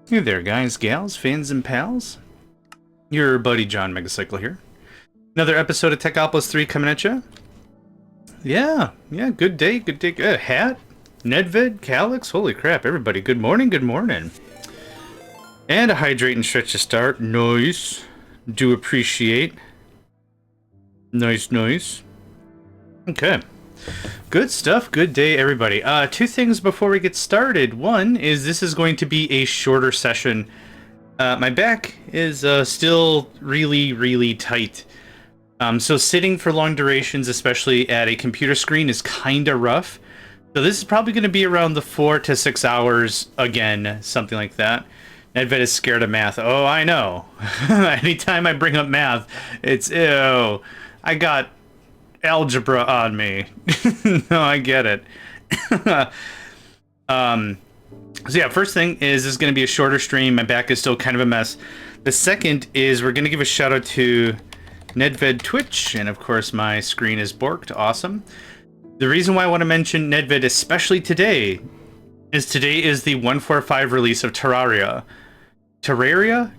Hey there, guys, gals, fans, and pals. Your buddy JohnMegacycle here. Another episode of Techopolis 3 coming at you. Yeah, good day, good day. Hat, Nedved, Calyx, holy crap, everybody, good morning, good morning. And a hydrate and stretch to start. Nice. Do appreciate. Nice, nice. Okay. Good stuff. Good day, everybody. Two things before we get started. One is this is going to be a shorter session. My back is still really tight. So sitting for long durations, especially at a computer screen, is kind of rough. So this is probably going to be around the 4 to 6 hours again, something like that. Nedved is scared of math. Oh, I know. Anytime I bring up math, it's, ew, I got algebra on me. No, I get it. So yeah, first thing is this is going to be a shorter stream. My back is still kind of a mess. The second is we're going to give a shout out to Nedved Twitch, and of course my screen is borked. Awesome. The reason why I want to mention Nedved especially today is the 145 release of Terraria. Terraria?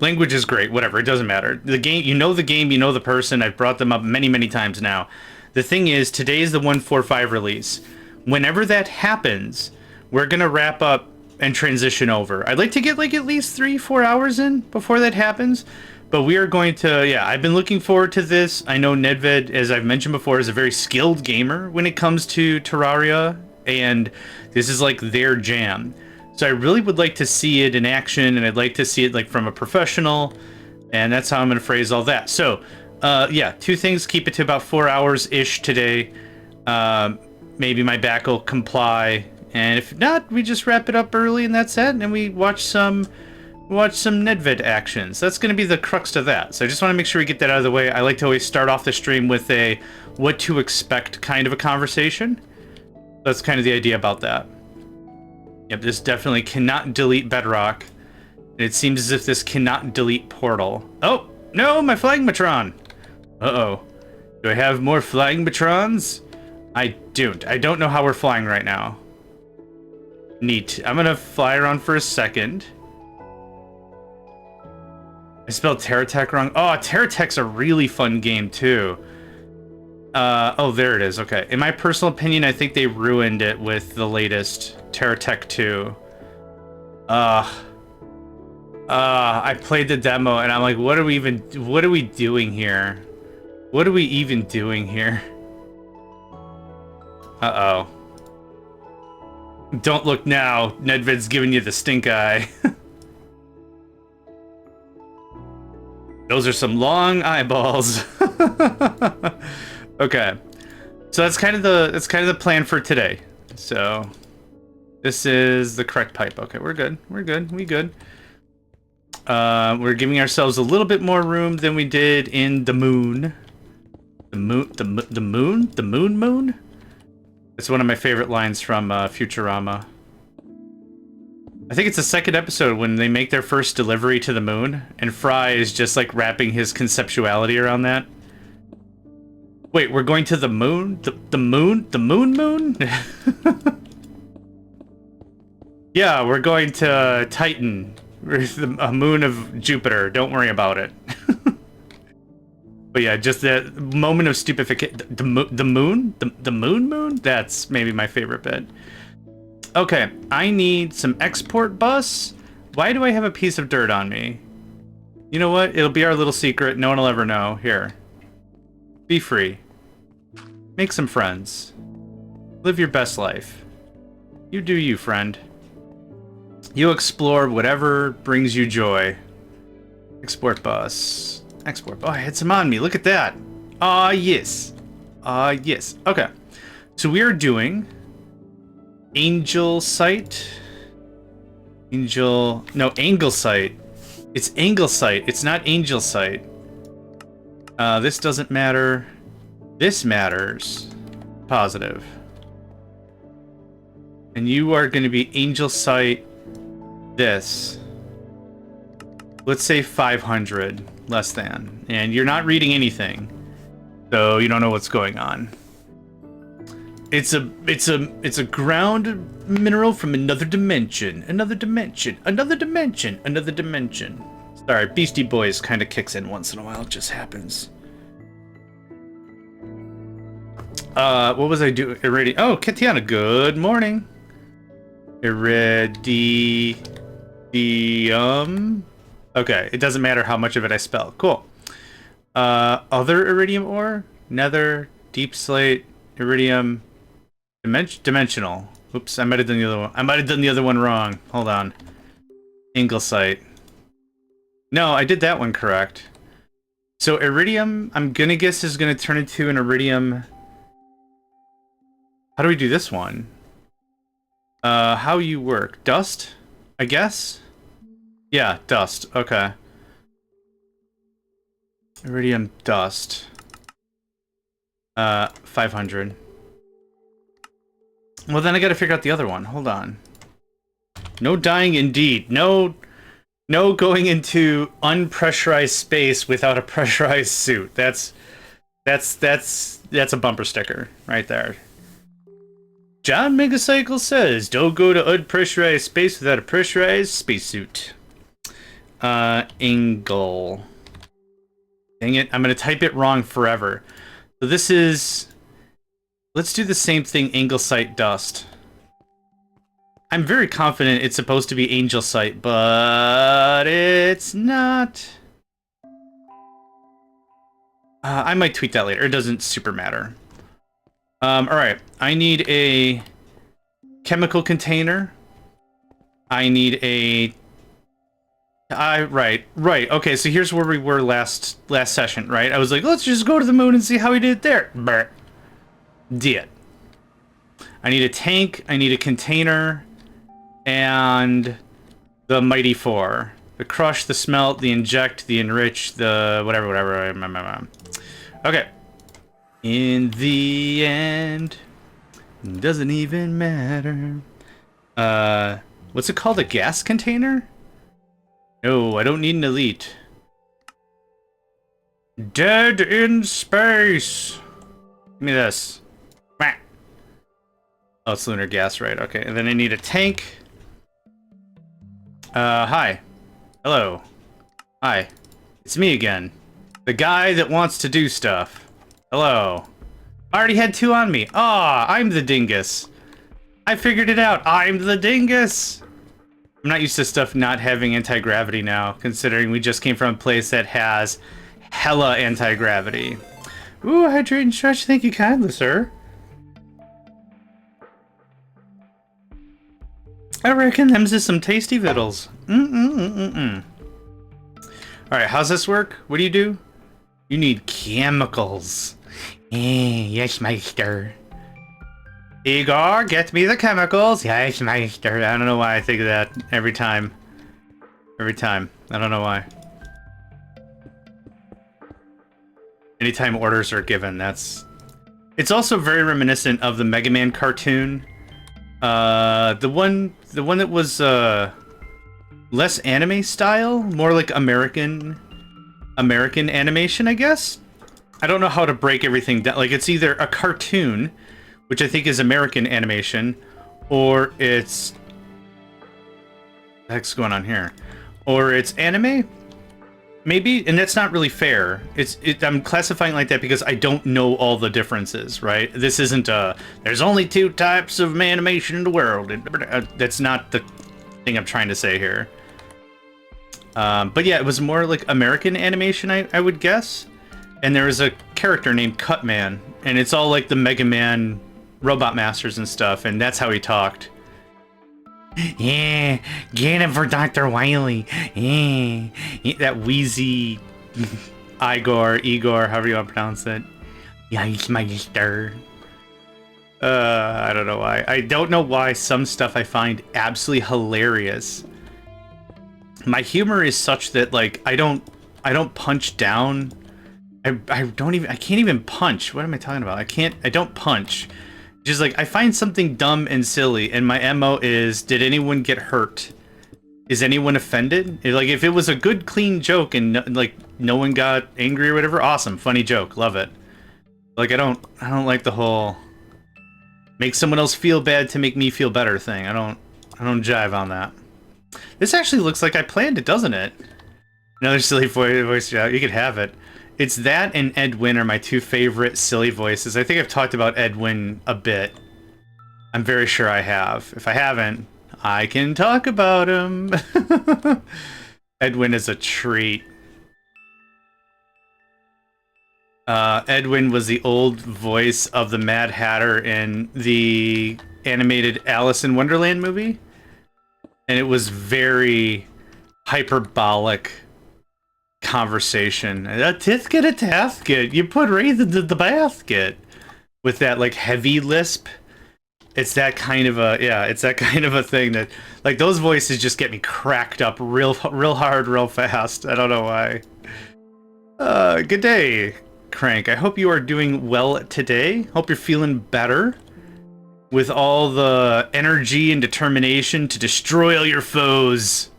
Language is great, whatever, it doesn't matter. The game, you know the person. I've brought them up many times now. The thing is, today is the 145 release. Whenever that happens, we're gonna wrap up and transition over. I'd like to get like at least 3-4 hours in before that happens, but we are going to, yeah, I've been looking forward to this. I know Nedved, as I've mentioned before, is a very skilled gamer when it comes to Terraria, and this is like their jam. So I really would like to see it in action, and I'd like to see it like from a professional, and that's how I'm going to phrase all that. So, yeah, two things. Keep it to about 4 hours-ish today. Maybe my back will comply, and if not, we just wrap it up early, and that's it, and we watch some Nedved actions. That's going to be the crux of that. So I just want to make sure we get that out of the way. I like to always start off the stream with a what to expect kind of a conversation. That's kind of the idea about that. Yep, this definitely cannot delete Bedrock. It seems as if this cannot delete Portal. Oh, no, my Flagmatron! Uh-oh. Do I have more Flagmatrons? I don't. I don't know how we're flying right now. Neat. I'm gonna fly around for a second. I spelled Terratech wrong. Oh, Terratech's a really fun game, too. Oh, there it is. Okay. In my personal opinion, I think they ruined it with the latest Terratech 2. I played the demo and I'm like, what are we doing here? What are we even doing here? Uh-oh. Don't look now. Nedved's giving you the stink eye. Those are some long eyeballs. Okay. So that's kind of the plan for today. So this is the correct pipe. Okay, we're good. We good. We're giving ourselves a little bit more room than we did in the moon. The moon? It's one of my favorite lines from Futurama. I think it's the second episode when they make their first delivery to the moon, and Fry is just like wrapping his conceptuality around that. Wait, we're going to the moon? The moon? The moon? Yeah, we're going to Titan. A moon of Jupiter. Don't worry about it. But yeah, just that moment of stupefaction. The moon? The moon? That's maybe my favorite bit. Okay, I need some export bus. Why do I have a piece of dirt on me? You know what? It'll be our little secret. No one will ever know. Here. Be free. Make some friends. Live your best life. You do you, friend. You explore whatever brings you joy. Export bus. Export. Oh, I had some on me. Look at that. Ah, yes. Ah, yes. Okay. So we are doing Angel Sight. No, Angle Sight. It's Angle Sight. It's not Angel Sight. This doesn't matter. This matters. Positive. And you are going to be Angel Sight. This. Let's say 500. Less than. And you're not reading anything. So you don't know what's going on. It's a ground mineral from another dimension. Another dimension. Another dimension. Another dimension. Sorry, Beastie Boys kind of kicks in once in a while. It just happens. What was I doing? Oh, Katiana, good morning. Iridium. Okay, it doesn't matter how much of it I spell. Cool. Other iridium ore? Nether, deep slate, iridium, dimensional. Oops, I might have done the other one. I might have done the other one wrong. Hold on. Inglesite. No, I did that one correct. So iridium, I'm gonna guess is gonna turn into an iridium. How do we do this one? How you work? Dust? I guess? Yeah, dust. Okay. Iridium dust. 500. Well, then I gotta figure out the other one. Hold on. No dying indeed. No going into unpressurized space without a pressurized suit. That's a bumper sticker right there. JohnMegacycle says, don't go to unpressurized space without a pressurized spacesuit. Angle. Dang it, I'm gonna type it wrong forever. So this is... Let's do the same thing, Anglesite dust. I'm very confident it's supposed to be Angelcite, but it's not. I might tweet that later. It doesn't super matter. Alright, I need a chemical container. I need a... Right. Okay, so here's where we were last session, right? I was like, let's just go to the moon and see how we did there. Brr. Did. I need a tank, I need a container, and the Mighty Four. The crush, the smelt, the inject, the enrich, the whatever. Okay. In the end, doesn't even matter. What's it called? A gas container? No, I don't need an elite. Dead in space. Give me this. Oh, it's lunar gas, right? Okay, and then I need a tank. Hi. Hello. Hi. It's me again. The guy that wants to do stuff. Hello. I already had two on me. Ah, I'm the dingus. I figured it out. I'm the dingus. I'm not used to stuff not having anti-gravity now, considering we just came from a place that has hella anti-gravity. Ooh, hydrate and stretch. Thank you kindly, sir. I reckon them's just some tasty vittles. Alright, how's this work? What do? You need chemicals. Yes, Meister. Igor, get me the chemicals. Yes, Meister. I don't know why I think of that every time. I don't know why. Anytime orders are given, that's... It's also very reminiscent of the Mega Man cartoon. The one that was less anime style, more like American animation, I guess. I don't know how to break everything down. Like, it's either a cartoon, which I think is American animation, or it's... What the heck's going on here? Or it's anime? Maybe, and that's not really fair. I'm classifying like that because I don't know all the differences, right? This isn't there's only two types of animation in the world. That's not the thing I'm trying to say here. But yeah, it was more like American animation, I would guess. And there was a character named Cutman, and it's all like the Mega Man Robot Masters and stuff, and that's how he talked. Yeah, get him for Dr. Wily. Yeah, that wheezy Igor, however you want to pronounce it. Yeah, he's Meister. I don't know why. I don't know why some stuff I find absolutely hilarious. My humor is such that, like, I don't punch down. I can't even punch. What am I talking about? I don't punch. Just like, I find something dumb and silly, and my MO is, did anyone get hurt? Is anyone offended? Like, if it was a good, clean joke and, like, no one got angry or whatever, awesome, funny joke, love it. Like, I don't like the whole... Make someone else feel bad to make me feel better thing. I don't jive on that. This actually looks like I planned it, doesn't it? Another silly voice shout. You could have it. It's that and Edwin are my two favorite silly voices. I think I've talked about Edwin a bit. I'm very sure I have. If I haven't, I can talk about him. Edwin is a treat. Edwin was the old voice of the Mad Hatter in the animated Alice in Wonderland movie. And it was very hyperbolic conversation. A tisket, a tasket. You put Wraith into the basket. With that, like, heavy lisp. It's that kind of a, yeah, it's that kind of a thing that, like, those voices just get me cracked up real hard, real fast. I don't know why. Good day, Crank. I hope you are doing well today. Hope you're feeling better. With all the energy and determination to destroy all your foes.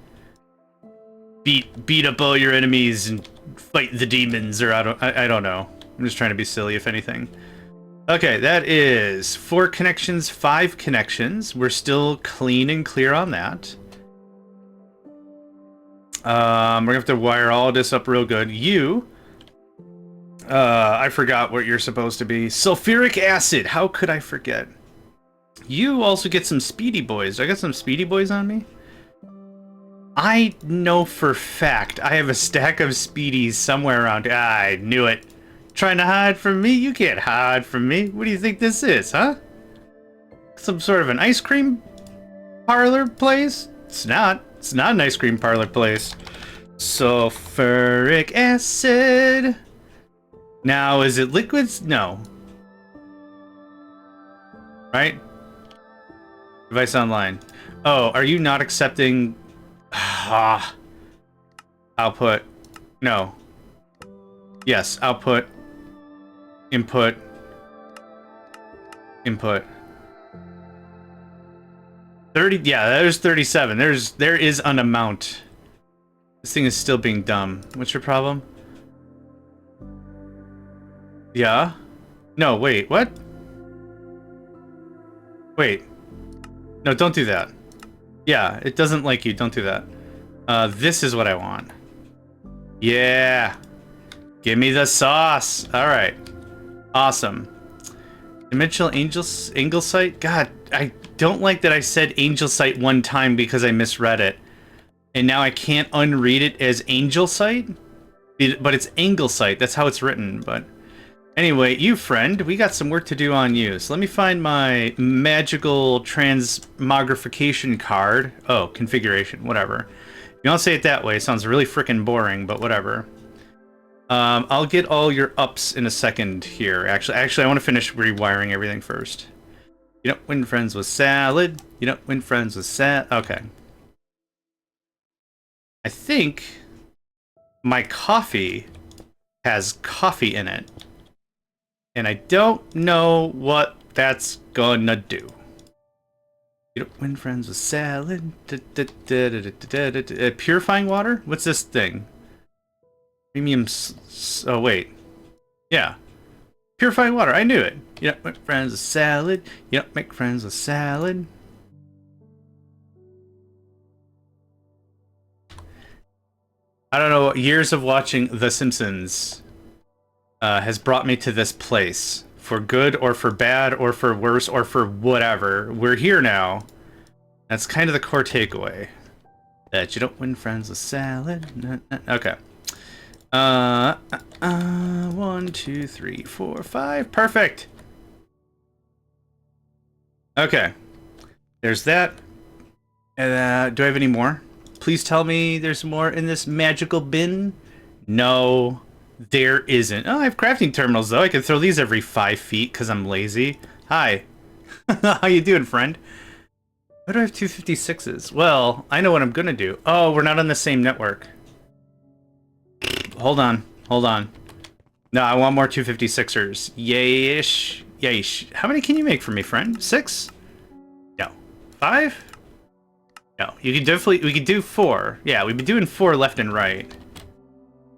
Beat up all your enemies and fight the demons, or I don't know. I'm just trying to be silly, if anything. Okay, that is 4 connections, 5 connections. We're still clean and clear on that. We're gonna have to wire all this up real good. You, I forgot what you're supposed to be. Sulfuric acid. How could I forget? You also get some Speedy Boys. I got some Speedy Boys on me. I know for fact I have a stack of Speedies somewhere around. I knew it. Trying to hide from me? You can't hide from me. What do you think this is, huh? Some sort of an ice cream parlor place? It's not. It's not an ice cream parlor place. Sulfuric acid. Now, is it liquids? No. Right? Device online. Oh, are you not accepting... output. No. Yes, output. Input. Input. 30, yeah, there's 37. There is an amount. This thing is still being dumb. What's your problem? Yeah? No, wait, what? Wait. No, don't do that. Yeah, it doesn't like you. Don't do that. This is what I want. Yeah. Give me the sauce. All right. Awesome. Dimensional Angel Sight? God, I don't like that I said Angel Sight one time because I misread it. And now I can't unread it as Angel Sight? But it's Angle Sight. That's how it's written. But anyway, you friend, we got some work to do on you. So let me find my magical transmogrification card. Oh, configuration, whatever. If you don't say it that way, it sounds really freaking boring, but whatever. I'll get all your ups in a second here. Actually, I want to finish rewiring everything first. You don't win friends with salad. You don't win friends with salad. Okay. I think my coffee has coffee in it. And I don't know what that's gonna do. You don't win friends with salad. Purifying water? What's this thing? Premium. Oh, wait. Yeah. Purifying water. I knew it. You don't make friends with salad. You don't make friends with salad. I don't know. Years of watching The Simpsons has brought me to this place. For good or for bad or for worse or for whatever. We're here now. That's kind of the core takeaway. That you don't win friends with salad. Okay. 1, 2, 3, 4, 5. Perfect. Okay. There's that. Do I have any more? Please tell me there's more in this magical bin. No, there isn't. Oh, I have crafting terminals, though. I can throw these every 5 feet because I'm lazy. Hi. How you doing, friend? Why do I have 256s? Well, I know what I'm going to do. Oh, we're not on the same network. Hold on. Hold on. No, I want more 256ers. Yayish. Yayish. How many can you make for me, friend? 6? No. 5? No. You can definitely... We could do 4. Yeah, we've been doing 4 left and right.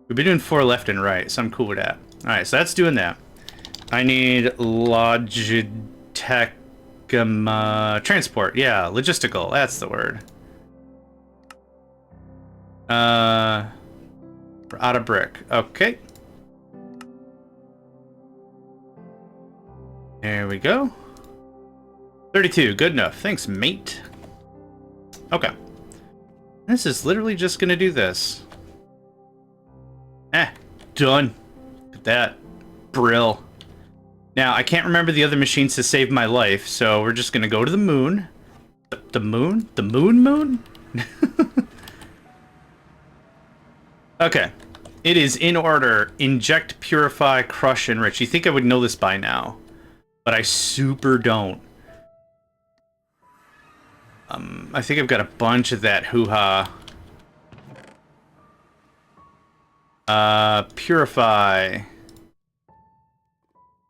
We've been doing 4 left and right, so I'm cool with that. Alright, so that's doing that. I need Logitech transport. Yeah, logistical. That's the word. We're out of brick. Okay. There we go. 32. Good enough. Thanks, mate. Okay. This is literally just gonna do this. Done. Look at that. Brill. Now, I can't remember the other machines to save my life, so we're just gonna go to the moon. The moon? The moon? Okay. It is in order. Inject, purify, crush, enrich. You think I would know this by now, but I super don't. I think I've got a bunch of that hoo-ha. Purify.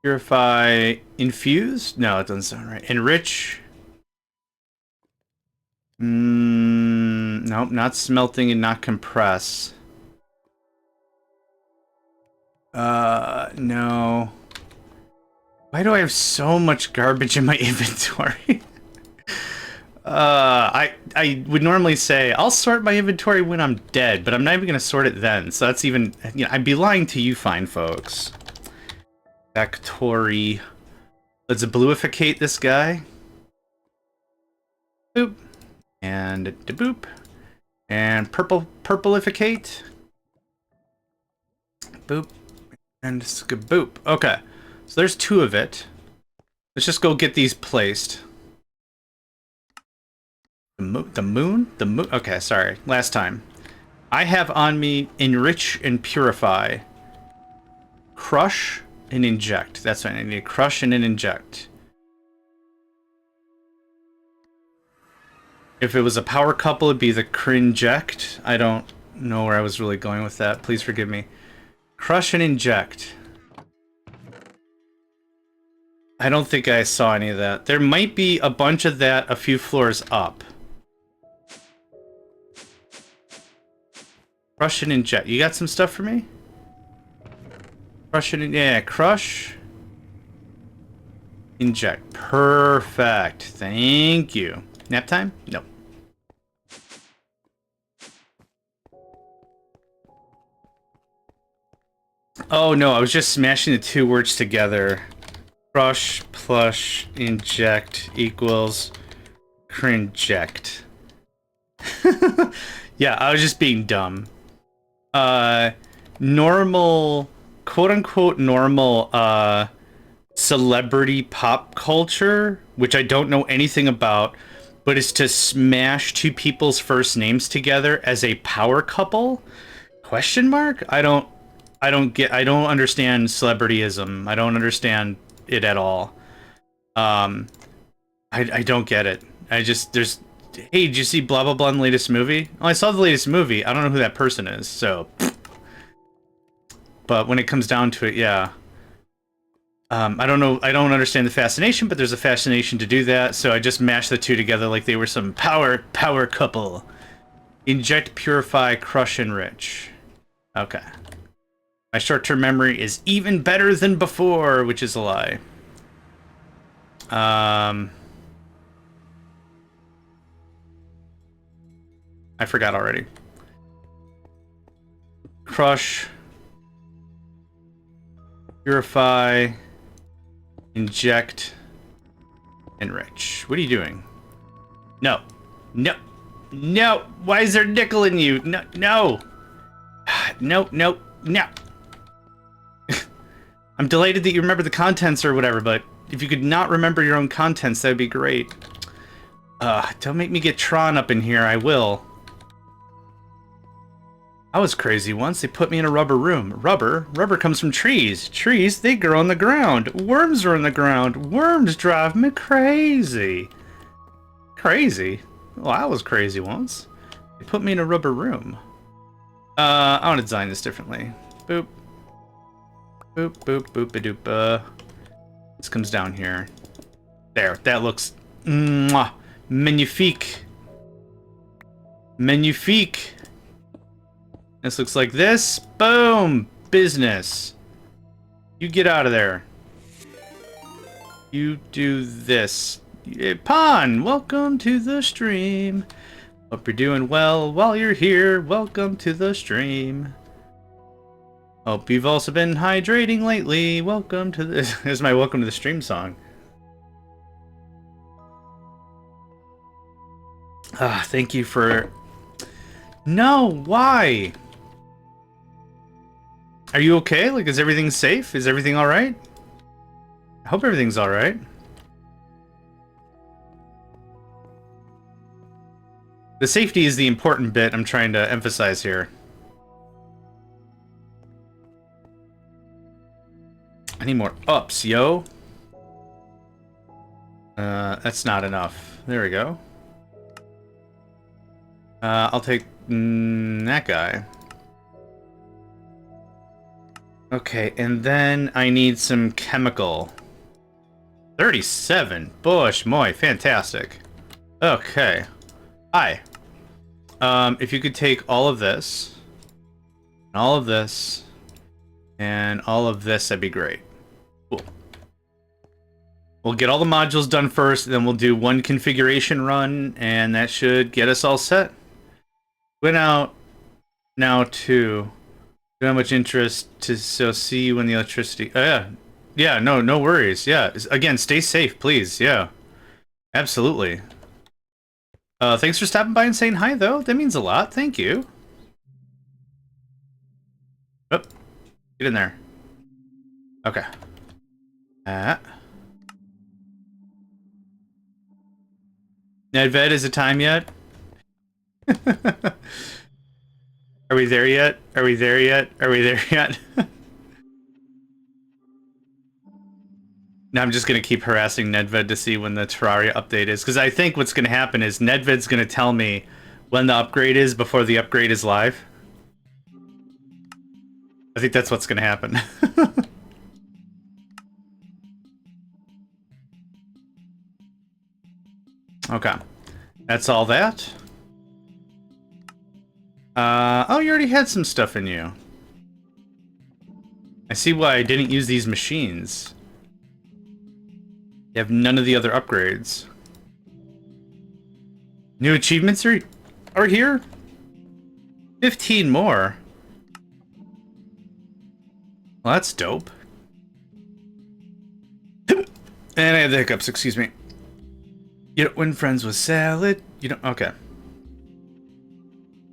Purify, infuse? No, it doesn't sound right. Enrich. Nope, not smelting and not compress. No. Why do I have so much garbage in my inventory? I would normally say I'll sort my inventory when I'm dead, but I'm not even gonna sort it then. So that's even, you know, I'd be lying to you fine folks. Factory. Let's bluificate this guy. Boop. And boop. And purplificate. Boop. And skaboop. Okay. So there's 2 of it. Let's just go get these placed. The moon? The moon? Okay, sorry. Last time. I have on me enrich and purify. Crush and inject. That's what I need. Crush and an inject. If it was a power couple, it'd be the crinject. I don't know where I was really going with that. Please forgive me. Crush and inject. I don't think I saw any of that. There might be a bunch of that a few floors up. Crush and inject. You got some stuff for me? Crush and... yeah, crush. Inject. Perfect. Thank you. Nap time? No. Oh no, I was just smashing the 2 words together. Crush plus inject equals crinject. Yeah, I was just being dumb. Normal, quote-unquote normal, celebrity pop culture, which I don't know anything about, but is to smash 2 people's first names together as a power couple? Question mark? I don't understand celebrityism. I don't understand it at all. I don't get it. Hey, did you see blah blah blah in the latest movie? Oh, I saw the latest movie. I don't know who that person is, so. But when it comes down to it, yeah. I don't know. I don't understand the fascination, but there's a fascination to do that. So I just mashed the 2 together like they were some power couple. Inject, purify, crush, enrich. Okay. My short-term memory is even better than before, which is a lie. I forgot already. Crush. Purify. Inject. Enrich. What are you doing? No. No. No. Why is there nickel in you? No. No. No. No. No. I'm delighted that you remember the contents or whatever, but if you could not remember your own contents, that'd be great. Don't make me get Tron up in here. I will. I was crazy once. They put me in a rubber room. Rubber comes from trees. Trees, they grow on the ground. Worms are in the ground. Worms drive me crazy. Crazy? Well, I was crazy once. They put me in a rubber room. I want to design this differently. Boop. Boop, boop, boop-a-doop. This comes down here. There, that looks... mwah, magnifique. Magnifique. This looks like this. Boom! Business. You get out of there. You do this. Pon, welcome to the stream. Hope you're doing well while you're here. Welcome to the stream. Hope you've also been hydrating lately. Welcome to this. This is my welcome to the stream song. Thank you for... No, why? Are you okay? Like, is everything safe? Is everything alright? I hope everything's alright. The safety is the important bit I'm trying to emphasize here. I need more ups, yo. That's not enough. There we go. I'll take that guy. Okay, and then I need some chemical. 37. Bush, moy, fantastic. Okay. Hi. If you could take all of this, and all of this, and all of this, that'd be great. Cool. We'll get all the modules done first, then we'll do one configuration run, and that should get us all set. Went out now to... Don't have much interest to see you when the electricity... Oh, yeah. Yeah, no worries. Yeah. Again, stay safe, please. Yeah. Absolutely. Thanks for stopping by and saying hi, though. That means a lot. Thank you. Oh, get in there. Okay. Nedved, is it time yet? Are we there yet? Are we there yet? Are we there yet? Now I'm just going to keep harassing Nedved to see when the Terraria update is. Because I think what's going to happen is Nedved's going to tell me when the upgrade is before the upgrade is live. I think that's what's going to happen. Okay. That's all that. Oh, you already had some stuff in you. I see why I didn't use these machines. You have none of the other upgrades. New achievements are here? 15 more. Well, that's dope. And I have the hiccups, excuse me. You don't win friends with salad. You don't... Okay.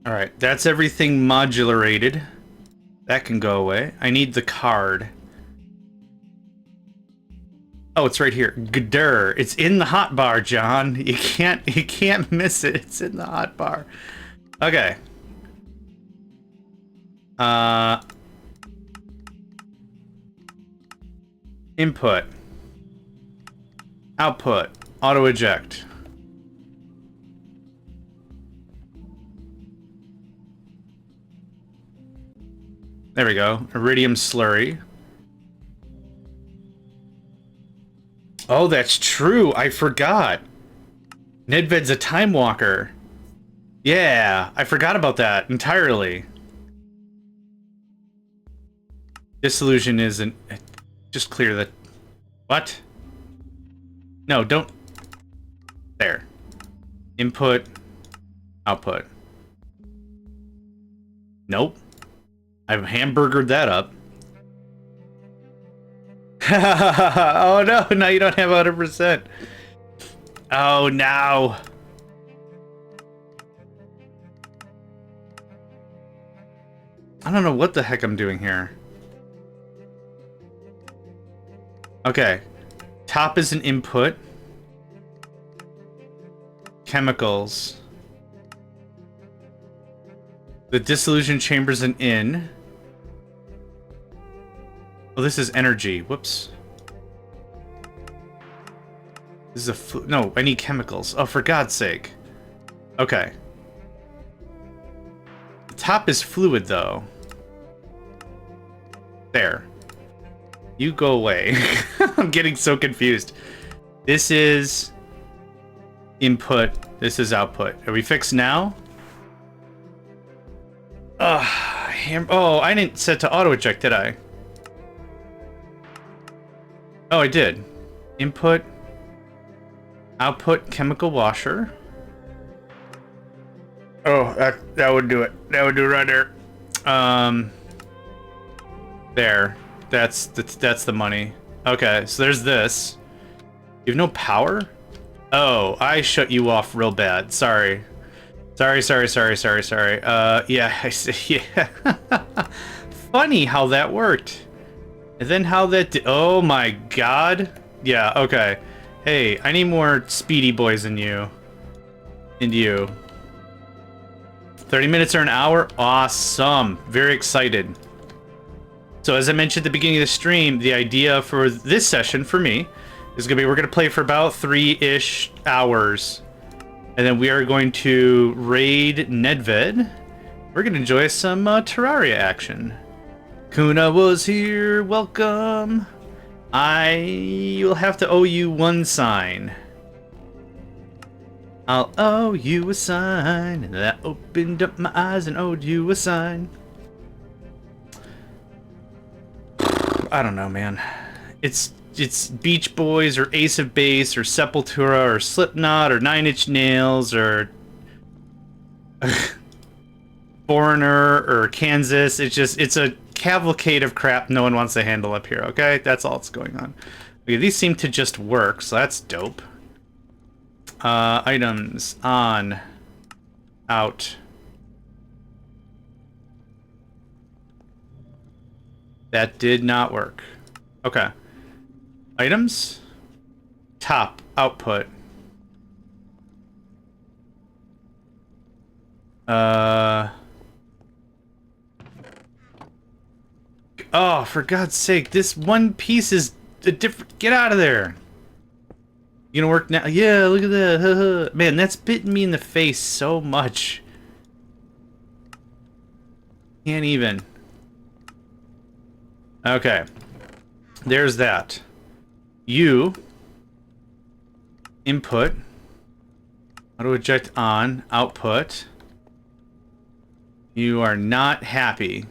Alright, that's everything modularated. That can go away. I need the card. Oh, it's right here. Gdur. It's in the hotbar, John. You can't miss it. It's in the hotbar. Okay. Input. Output. Auto eject. There we go. Iridium slurry. Oh, that's true. I forgot. Nedved's a time walker. Yeah, I forgot about that entirely. Disillusion isn't... Just clear that... What? No, don't... There. Input. Output. Nope. I've hamburgered that up. Oh no, now you don't have 100%. Oh no. I don't know what the heck I'm doing here. Okay. Top is an input. Chemicals. The dissolution chamber's an in. Oh, this is energy. Whoops. This is a no, I need chemicals. Oh, for God's sake. Okay. The top is fluid, though. There. You go away. I'm getting so confused. This is input. This is output. Are we fixed now? Oh, I didn't set to auto eject, did I? Oh, I did. Input. Output chemical washer. Oh, that would do it. That would do it right there. There. That's the money. Okay, so there's this. You have no power? Oh, I shut you off real bad. Sorry. Sorry. Yeah, I see. Yeah. Funny how that worked. And then how that oh my god. Yeah, okay. Hey, I need more speedy boys than you. And you. 30 minutes or an hour? Awesome. Very excited. So as I mentioned at the beginning of the stream, the idea for this session for me is gonna be we're gonna play for about 3-ish hours. And then we are going to raid Nedved. We're gonna enjoy some Terraria action. Kuna was here, welcome. I will have to owe you one sign. I'll owe you a sign. And that opened up my eyes and owed you a sign. I don't know, man. It's Beach Boys or Ace of Base or Sepultura or Slipknot or Nine Inch Nails or Foreigner or Kansas. It's a cavalcade of crap no one wants to handle up here, okay? That's all that's going on. Okay, these seem to just work, so that's dope. Items on, out. That did not work. Okay. Items, top, output. Oh, for God's sake, this one piece is a different. Get out of there. You gonna work now? Yeah, look at that. Man, that's bitten me in the face so much. Can't even. Okay. There's that. You. Input. Auto eject on. Output. You are not happy.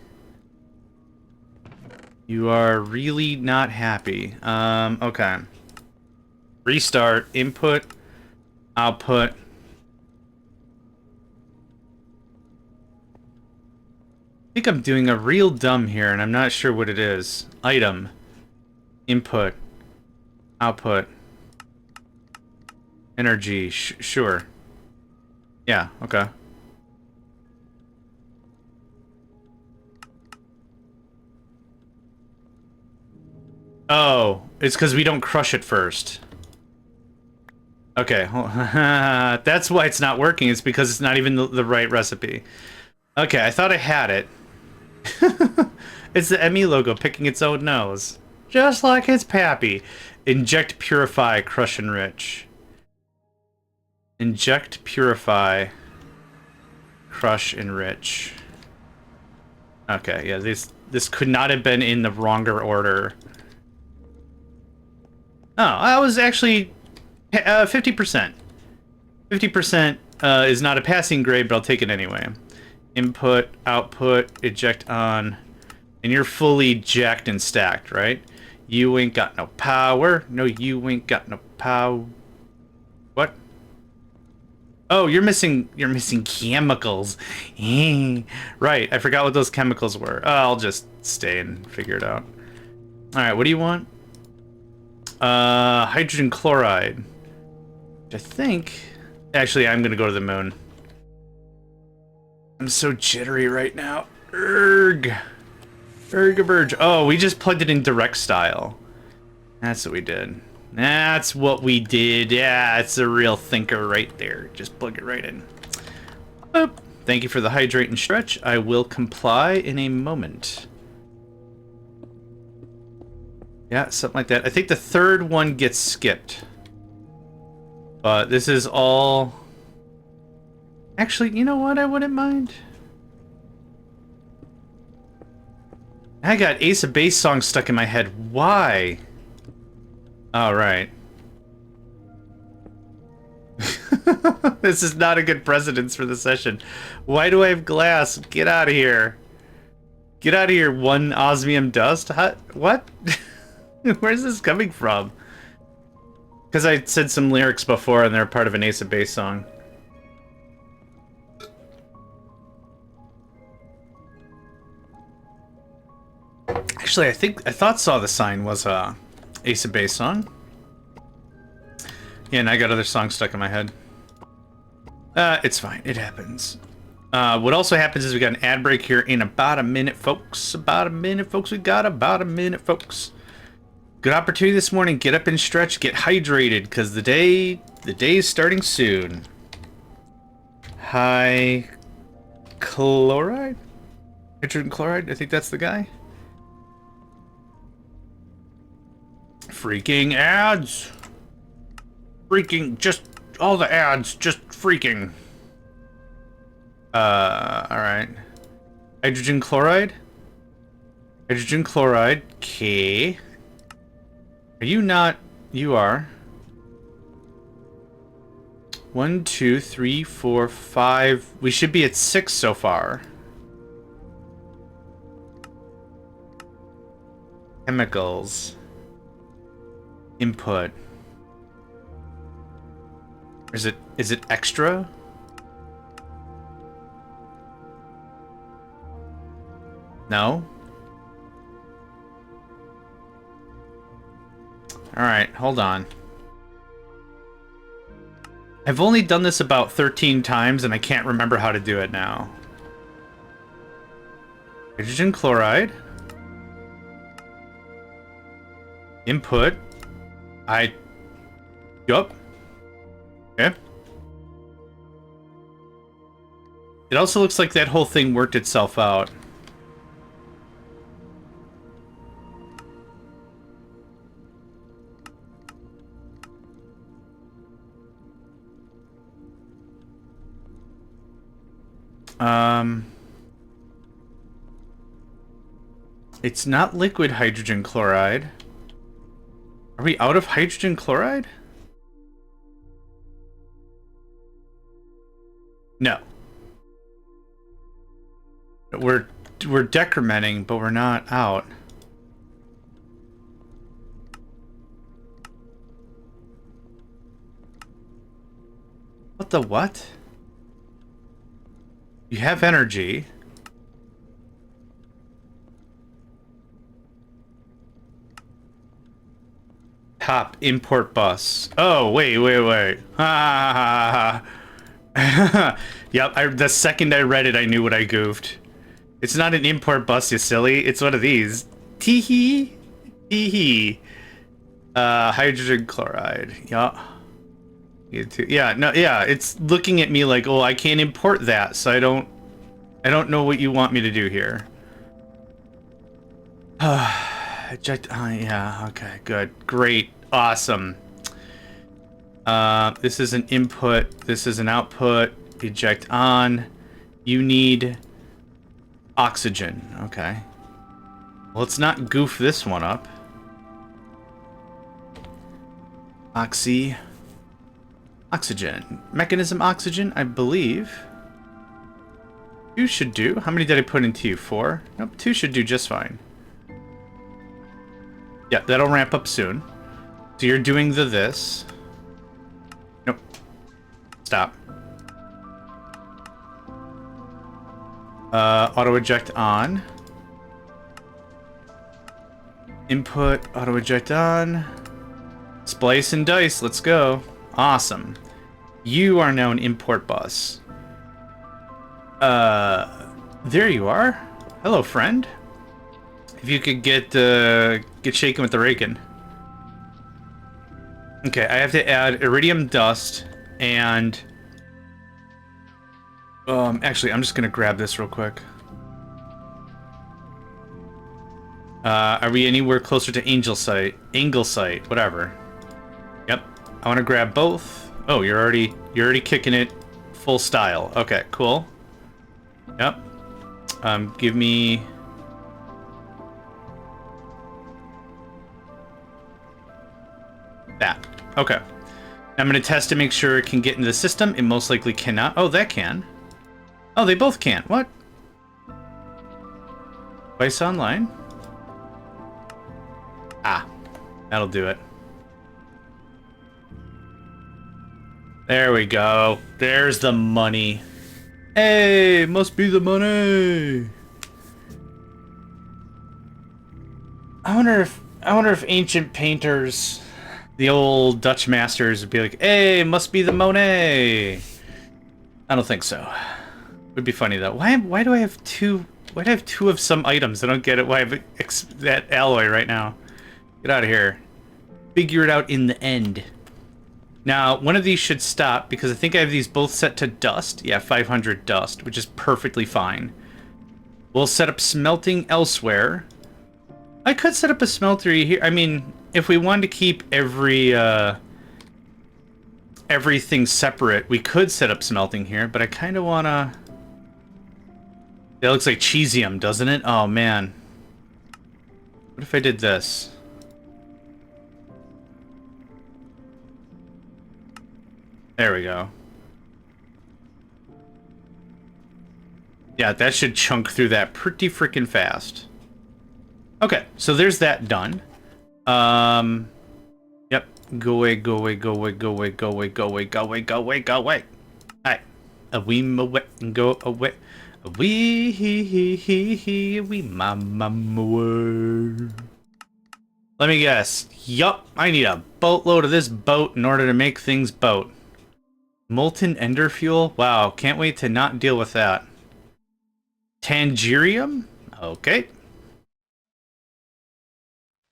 You are really not happy. Okay. Restart, input, output. I think I'm doing a real dumb here, and I'm not sure what it is. Item, input, output, energy, sure. Yeah, okay. Oh, it's because we don't crush it first. Okay, that's why it's not working. It's because it's not even the right recipe. Okay, I thought I had it. It's the ME logo picking its own nose. Just like its pappy. Inject, purify, crush, enrich. Inject, purify, crush, enrich. Okay, yeah, this could not have been in the wronger order. Oh, I was actually 50%. 50% is not a passing grade, but I'll take it anyway. Input, output, eject on. And you're fully jacked and stacked, right? You ain't got no power. No, you ain't got no power. What? Oh, you're missing chemicals. Right, I forgot what those chemicals were. I'll just stay and figure it out. Alright, what do you want? Hydrogen chloride. Which I think... Actually, I'm gonna go to the moon. I'm so jittery right now. Erg. Erg-a-burge. Oh, we just plugged it in direct style. That's what we did. That's what we did. Yeah, it's a real thinker right there. Just plug it right in. Boop. Thank you for the hydrate and stretch. I will comply in a moment. Yeah, something like that. I think the third one gets skipped. But this is all... Actually, you know what? I wouldn't mind. I got Ace of Base songs stuck in my head. Why? All right. This is not a good precedence for the session. Why do I have glass? Get out of here. Get out of here, one osmium dust? What? Where's this coming from? Because I said some lyrics before and they're part of an Ace of Base song. Actually, I thought Saw the Sign was a Ace of Base song. Yeah, and I got other songs stuck in my head. It's fine. It happens. What also happens is we got an ad break here in about a minute, folks. About a minute, folks. We got about a minute, folks. Good opportunity this morning. Get up and stretch. Get hydrated, because the day is starting soon. High chloride? Hydrogen chloride? I think that's the guy. Freaking ads. Freaking, just all the ads, just freaking. Alright. Hydrogen chloride? Hydrogen chloride. Okay. Are you not? You are. 1, 2, 3, 4, 5. We should be at 6 so far. Chemicals. Input. Is it extra? No? Alright, hold on. I've only done this about 13 times and I can't remember how to do it now. Hydrogen chloride. Input. Yup. Okay. It also looks like that whole thing worked itself out. It's not liquid hydrogen chloride. Are we out of hydrogen chloride? No. We're decrementing, but we're not out. What the what? You have energy. Top import bus. Oh, wait. Yep, the second I read it, I knew what I goofed. It's not an import bus, you silly. It's one of these. Tee-hee. Tee-hee. Hydrogen chloride. Yeah. Yeah, it's looking at me like, oh, I can't import that, so I don't know what you want me to do here. Yeah, okay, good. Great. Awesome. This is an input. This is an output. Eject on. You need oxygen. Okay. Well, let's not goof this one up. Oxygen. Mechanism oxygen, I believe. 2 should do. How many did I put into you? 4? Nope, 2 should do just fine. Yeah, that'll ramp up soon. So you're doing this. Nope. Stop. Auto eject on. Input, auto eject on. Splice and dice, let's go. Awesome. You are now an import bus. There you are. Hello, friend. If you could get shaken with the raking. Okay, I have to add iridium dust and... actually, I'm just gonna grab this real quick. Are we anywhere closer to Anglesite, whatever. Yep. I want to grab both. Oh, you're already kicking it full style. Okay, cool. Yep. Give me... that. Okay. I'm going to test to make sure it can get into the system. It most likely cannot. Oh, that can. Oh, they both can. What? Twice online? Ah. That'll do it. There we go. There's the money. Hey, must be the money. I wonder if ancient painters, the old Dutch masters, would be like, "Hey, must be the Monet." I don't think so. Would be funny though. Why do I have two? Why do I have two of some items? I don't get it. Why I have that alloy right now? Get out of here. Figure it out in the end. Now, one of these should stop because I think I have these both set to dust. Yeah, 500 dust, which is perfectly fine. We'll set up smelting elsewhere. I could set up a smeltery here. I mean, if we wanted to keep everything separate, we could set up smelting here, but I kind of want to... That looks like cheesium, doesn't it? Oh, man. What if I did this? There we go. Yeah, that should chunk through that pretty freaking fast. Okay, so there's that done. Yep. Go away, go away, go away, go away, go away, go away, go away, go away, go away. Alright. A wee away and go away. A wee hee wee mama away. Let me guess. Yup, I need a boatload of this boat in order to make things boat. Molten ender fuel? Wow, can't wait to not deal with that. Tangerium? Okay.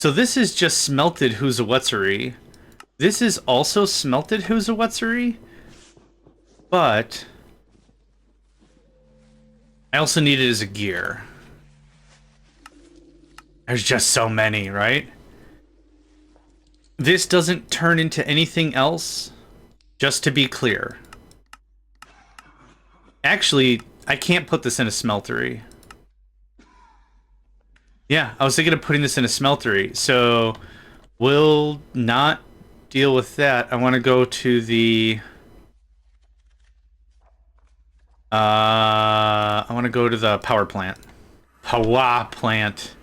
So this is just smelted Huzawatsery. This is also smelted Huzawatsery, but I also need it as a gear. There's just so many, right? This doesn't turn into anything else, just to be clear. Actually, I can't put this in a smeltery. Yeah, I was thinking of putting this in a smeltery, so we'll not deal with that. I want to go to the... I want to go to the power plant. Power plant.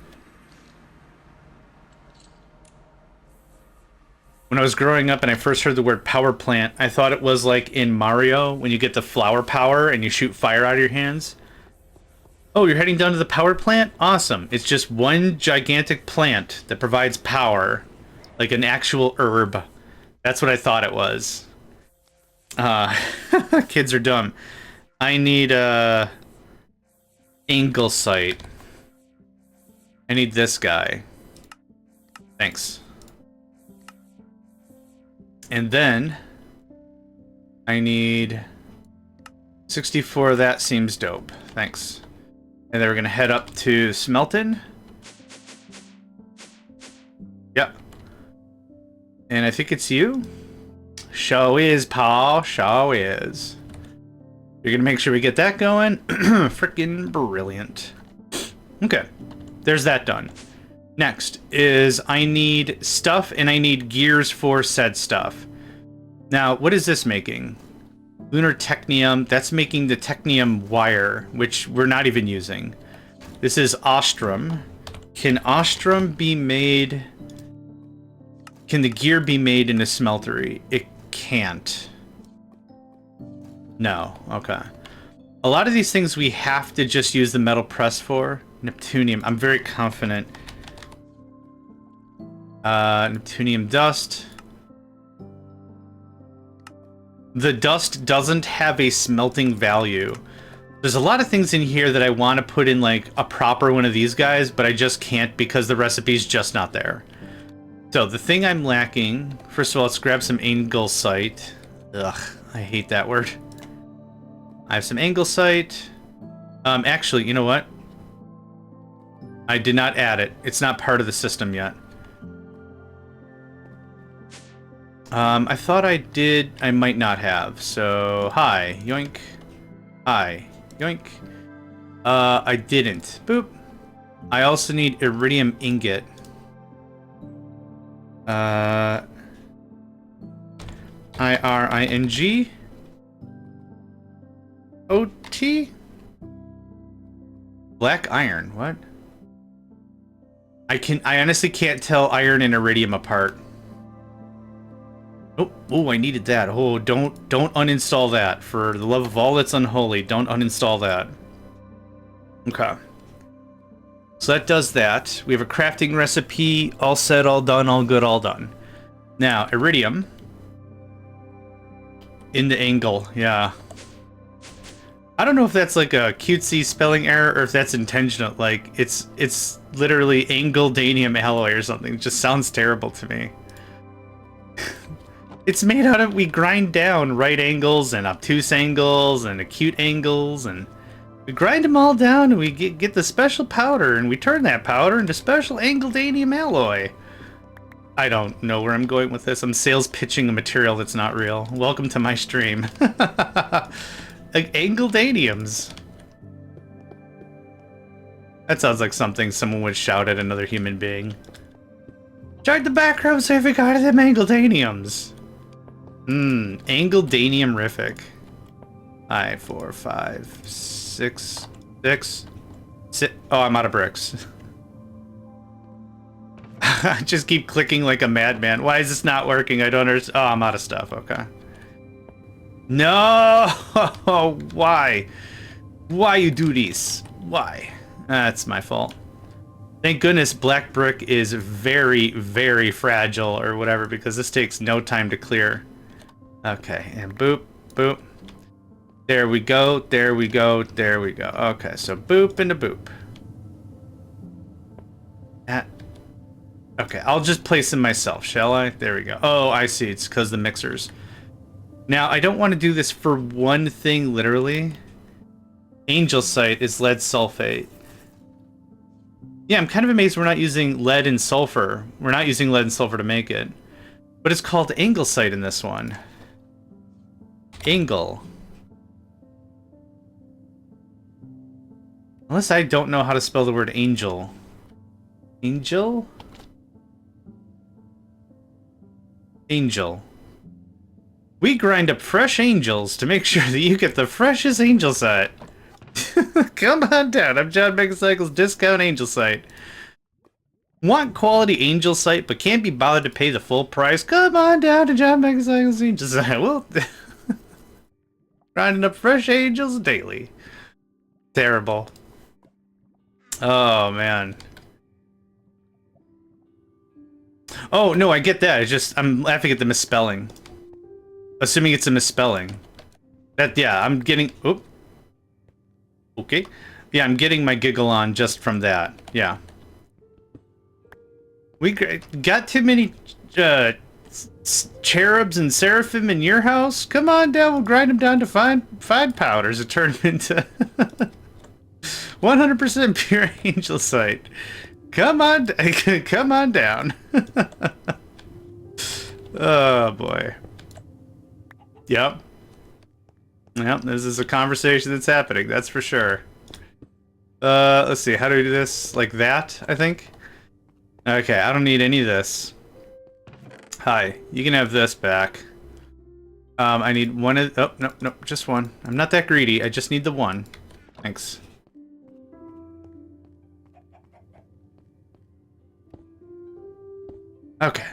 When I was growing up and I first heard the word power plant, I thought it was like in Mario, when you get the flower power and you shoot fire out of your hands. Oh, you're heading down to the power plant? Awesome. It's just one gigantic plant that provides power. Like an actual herb. That's what I thought it was. Kids are dumb. I need Anglesite. I need this guy. Thanks. And then I need 64 of that. Seems dope. Thanks. And then we're gonna head up to Smelton. Yep. And I think it's you. Show is, Paul. Show is. You're gonna make sure we get that going. Freaking brilliant. Okay. There's that done. Next is I need stuff and I need gears for said stuff. Now, what is this making? Lunar Technium. That's making the Technium wire, which we're not even using. This is Ostrom. Can Ostrom be made... Can the gear be made in a smeltery? It can't. No. Okay. A lot of these things we have to just use the metal press for. Neptunium. I'm very confident. Neptunium dust. The dust doesn't have a smelting value. There's a lot of things in here that I want to put in like a proper one of these guys, but I just can't because the recipe's just not there. So the thing I'm lacking, first of all, let's grab some Anglesite. Ugh, I hate that word. I have some Anglesite. Actually, you know what? I did not add it. It's not part of the system yet. I thought I did. I might not have. So, hi. Yoink. Hi. Yoink. I didn't. Boop. I also need iridium ingot. IRING. OT? Black iron. What? I honestly can't tell iron and iridium apart. Oh, I needed that. Oh, don't uninstall that. For the love of all that's unholy, don't uninstall that. Okay. So that does that. We have a crafting recipe, all set, all done, all good, all done. Now, iridium. In the angle, yeah. I don't know if that's like a cutesy spelling error or if that's intentional. Like, it's literally angle-danium alloy or something. It just sounds terrible to me. It's made out of, we grind down right angles and obtuse angles and acute angles, and we grind them all down and we get the special powder, and we turn that powder into special angle-danium alloy. I don't know where I'm going with this. I'm sales pitching a material that's not real. Welcome to my stream. Like, angle-daniums. That sounds like something someone would shout at another human being. Check the back room, so if we got them angle-daniums. Angle-danium-rific. 5, 4, 5, 6. Oh, I'm out of bricks. I just keep clicking like a madman. Why is this not working? I don't understand. Oh, I'm out of stuff. Okay. No! Why? Why you do this? Why? That's my fault. Thank goodness black brick is very, very fragile or whatever, because this takes no time to clear. Okay, and boop, boop. There we go, there we go, there we go. Okay, so boop and a boop. Okay, I'll just place them myself, shall I? There we go. Oh, I see, it's because the mixers. Now, I don't want to do this for one thing, literally. Angelcite is lead sulfate. Yeah, I'm kind of amazed we're not using lead and sulfur. We're not using lead and sulfur to make it. But it's called anglesite in this one. Angle. Unless I don't know how to spell the word angel. Angel? Angel. We grind up fresh angels to make sure that you get the freshest angel site. Come on down. I'm JohnMegacycle's discount angel site. Want quality angel site but can't be bothered to pay the full price? Come on down to JohnMegacycle's angel site. Well, grinding up fresh angels daily. Terrible. Oh, man. Oh, no, I get that. It's just, I'm laughing at the misspelling. Assuming it's a misspelling. That, yeah, I'm getting... Oop. Okay. Yeah, I'm getting my giggle on just from that. Yeah. We got too many cherubs and seraphim in your house? Come on down, we'll grind them down to fine powders and turn them into 100% pure angelcite. Come on, come on down. Oh boy. Yep. Yep, this is a conversation that's happening, that's for sure. Let's see, how do we do this? Like that, I think? Okay, I don't need any of this. Hi, you can have this back. I need one of... Oh, no, no, just one. I'm not that greedy, I just need the one. Thanks. Okay.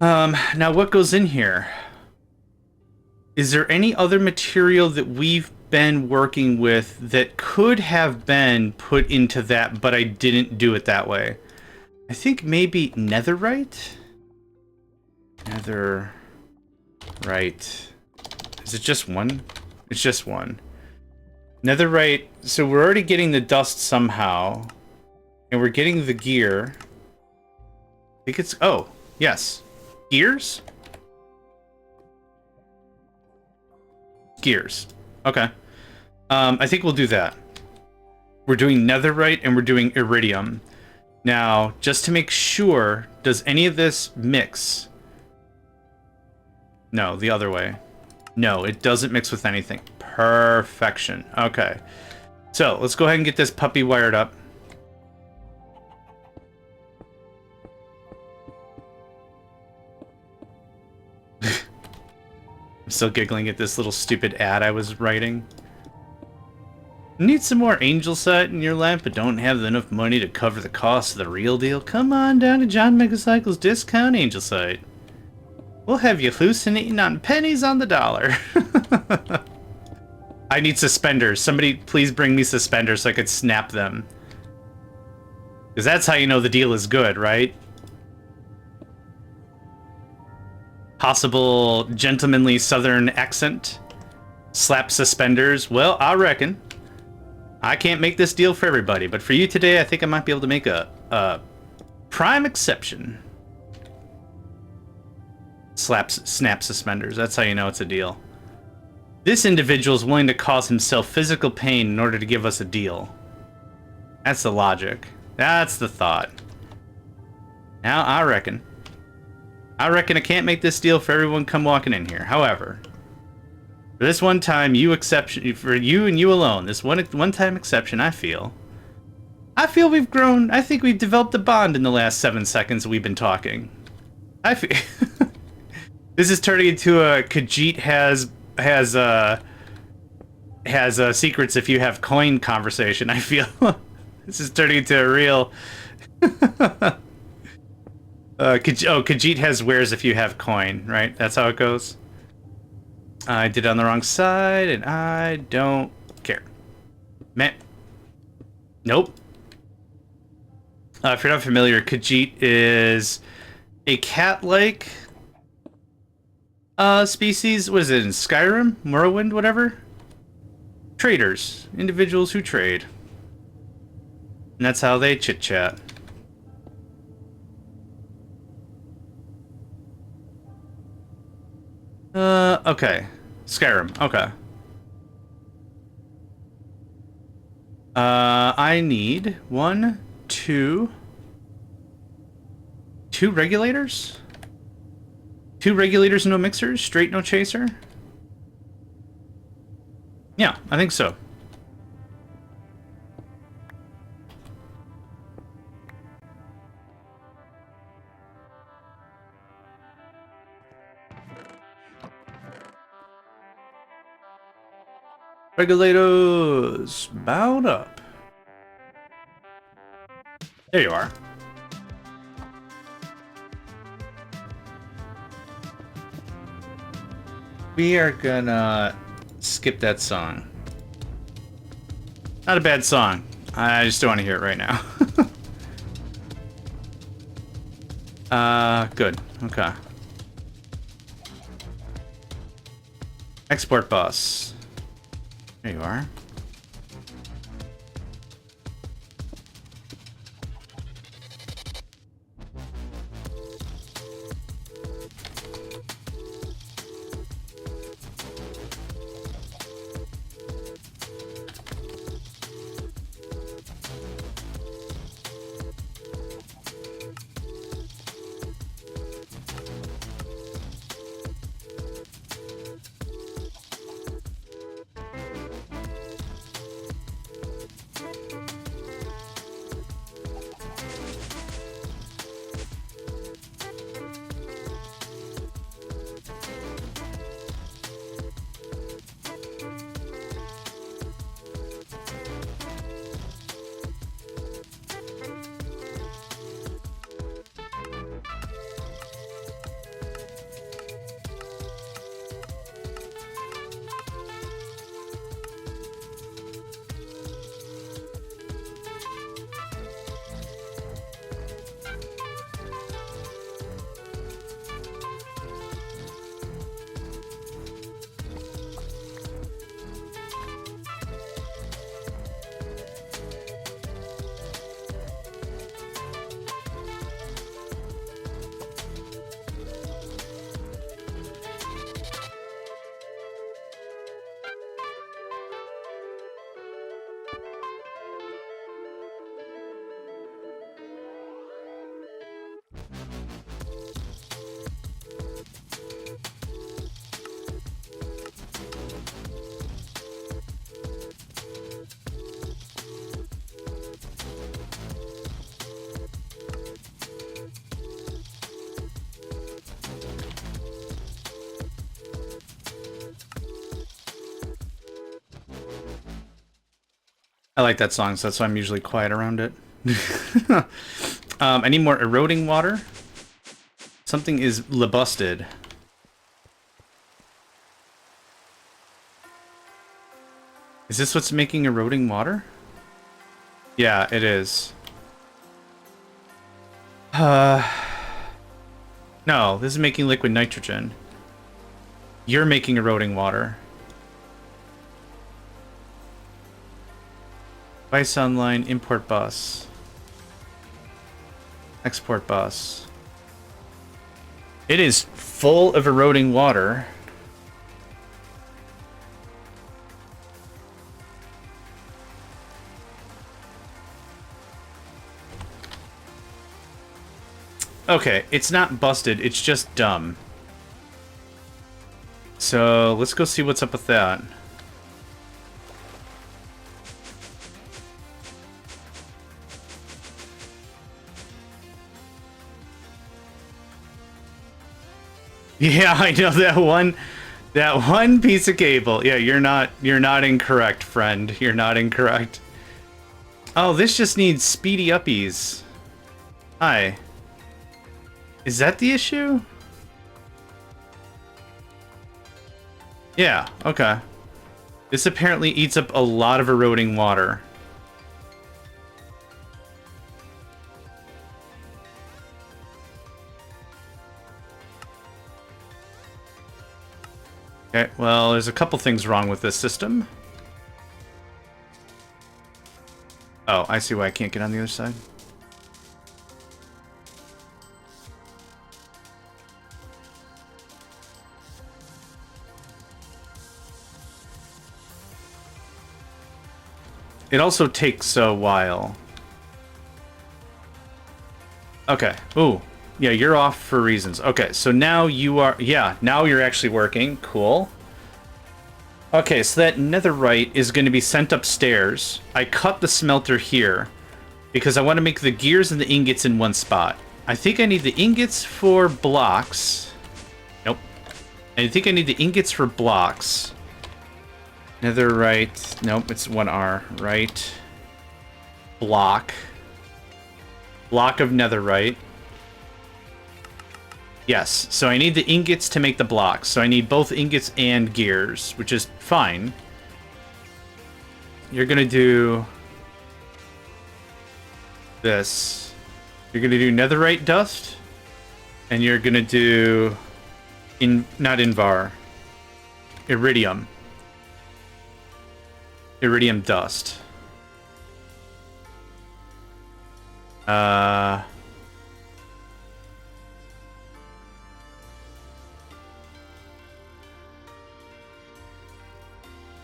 Now what goes in here? Is there any other material that we've been working with that could have been put into that, but I didn't do it that way? I think maybe netherite? Netherite. Is it just one? It's just one. Netherite, so we're already getting the dust somehow. And we're getting the gear. I think it's, oh, yes. Gears? Gears. Okay. I think we'll do that. We're doing netherite and we're doing iridium. Now, just to make sure, does any of this mix? No, the other way. No, it doesn't mix with anything. Perfection. Okay. So, let's go ahead and get this puppy wired up. I'm still giggling at this little stupid ad I was writing. Need some more angelcite in your life, but don't have enough money to cover the cost of the real deal? Come on down to JohnMegacycle's discount angelcite. We'll have you hallucinating on pennies on the dollar. I need suspenders. Somebody please bring me suspenders so I could snap them. Because that's how you know the deal is good, right? Possible gentlemanly southern accent. Slap suspenders. Well, I reckon. I can't make this deal for everybody, but for you today, I think I might be able to make a prime exception. Snap suspenders. That's how you know it's a deal. This individual is willing to cause himself physical pain in order to give us a deal. That's the logic. That's the thought. Now, I reckon I can't make this deal for everyone come walking in here. However, for this one time, for you and you alone, this one-time exception, I feel we've grown. I think we've developed a bond in the last 7 seconds we've been talking. I feel this is turning into a Khajiit has secrets if you have coin conversation. I feel this is turning into a real. Khajiit has wares if you have coin, right? That's how it goes. I did it on the wrong side, and I don't care. Man. Nope. If you're not familiar, Khajiit is a cat-like species. What is it, in Skyrim? Morrowind, whatever? Traders. Individuals who trade. And that's how they chit-chat. Okay. Skyrim. Okay. I need two regulators? 2 regulators, no mixers? Straight, no chaser? Yeah, I think so. Regulators, bound up. There you are. We are gonna skip that song. Not a bad song. I just don't want to hear it right now. Good. Okay. Export bus. There you are. I like that song, so that's why I'm usually quiet around it. I need more eroding water. Something is libusted. Is this what's making eroding water? Yeah, it is. No, this is making liquid nitrogen. You're making eroding water. Device online, import bus. Export bus. It is full of eroding water. Okay, it's not busted, it's just dumb. So, let's go see what's up with that. Yeah, I know that one piece of cable. Yeah, you're not incorrect, friend. You're not incorrect. Oh, this just needs speedy uppies. Hi. Is that the issue? Yeah, okay. This apparently eats up a lot of eroding water. Okay, well, there's a couple things wrong with this system. Oh, I see why I can't get on the other side. It also takes a while. Okay. Ooh. Yeah, you're off for reasons. Okay, so now you are... Yeah, now you're actually working. Cool. Okay, so that netherite is going to be sent upstairs. I cut the smelter here because I want to make the gears and the ingots in one spot. I think I need the ingots for blocks. Nope. I think I need the ingots for blocks. Netherite. Nope, it's 1R. Right. Block. Block of netherite. Yes, so I need the ingots to make the blocks. So I need both ingots and gears, which is fine. You're gonna do this. You're gonna do netherite dust, and you're gonna do not invar, iridium. Iridium dust.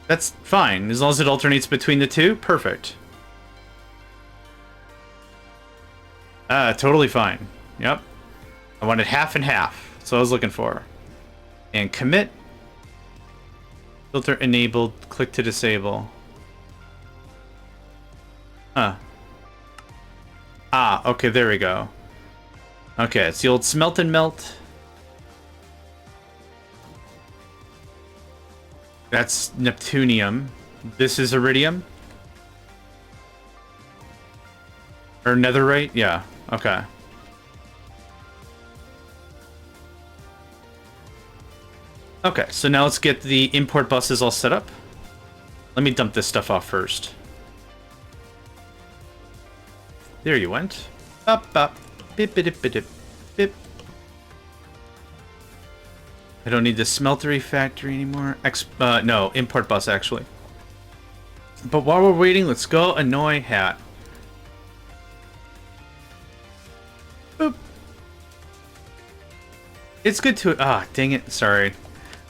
That's fine, as long as it alternates between the two. Perfect. Totally fine. Yep. I wanted half and half. That's what I was looking for. And commit. Filter enabled. Click to disable. Huh. Ah, okay, there we go. Okay, it's the old smelt and melt. That's Neptunium. This is Iridium? Or Netherite? Yeah, okay. Okay, so now let's get the import buses all set up. Let me dump this stuff off first. There you went. Up, up. Bip, bip, bip, bip, bip. I don't need the smeltery factory anymore. No, import bus, actually. But while we're waiting, let's go annoy Hat. Boop. It's good to... Ah, dang it. Sorry.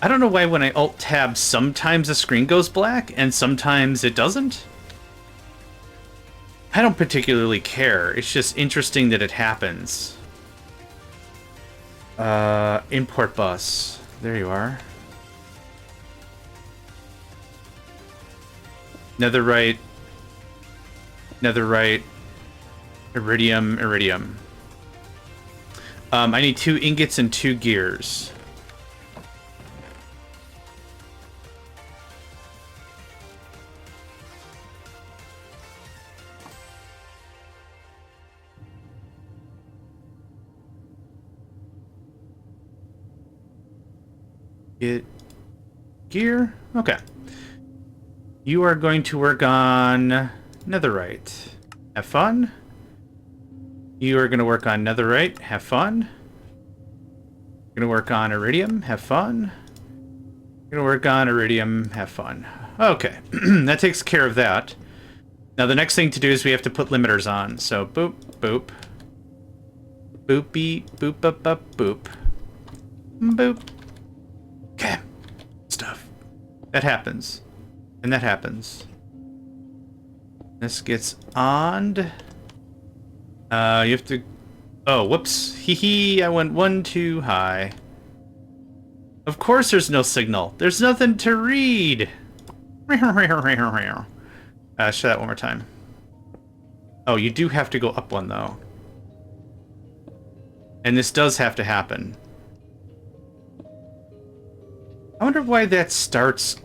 I don't know why when I Alt-Tab, sometimes the screen goes black, and sometimes it doesn't. I don't particularly care. It's just interesting that it happens. Import bus. There you are. Netherite. Netherite. Iridium. Iridium. I need 2 ingots and 2 gears. Get gear. Okay. You are going to work on netherite. Have fun. You are going to work on netherite. Have fun. You're going to work on iridium. Have fun. You're going to work on iridium. Have fun. Okay. That takes care of that. Now the next thing to do is we have to put limiters on. So boop, boop. Boopy, boop, up, up, boop. Boop. Okay. Stuff. That happens. And that happens. This gets on. You have to... Oh, whoops. Hee hee, I went one too high. Of course there's no signal. There's nothing to read. Show that one more time. Oh, you do have to go up one, though. And this does have to happen. I wonder why that starts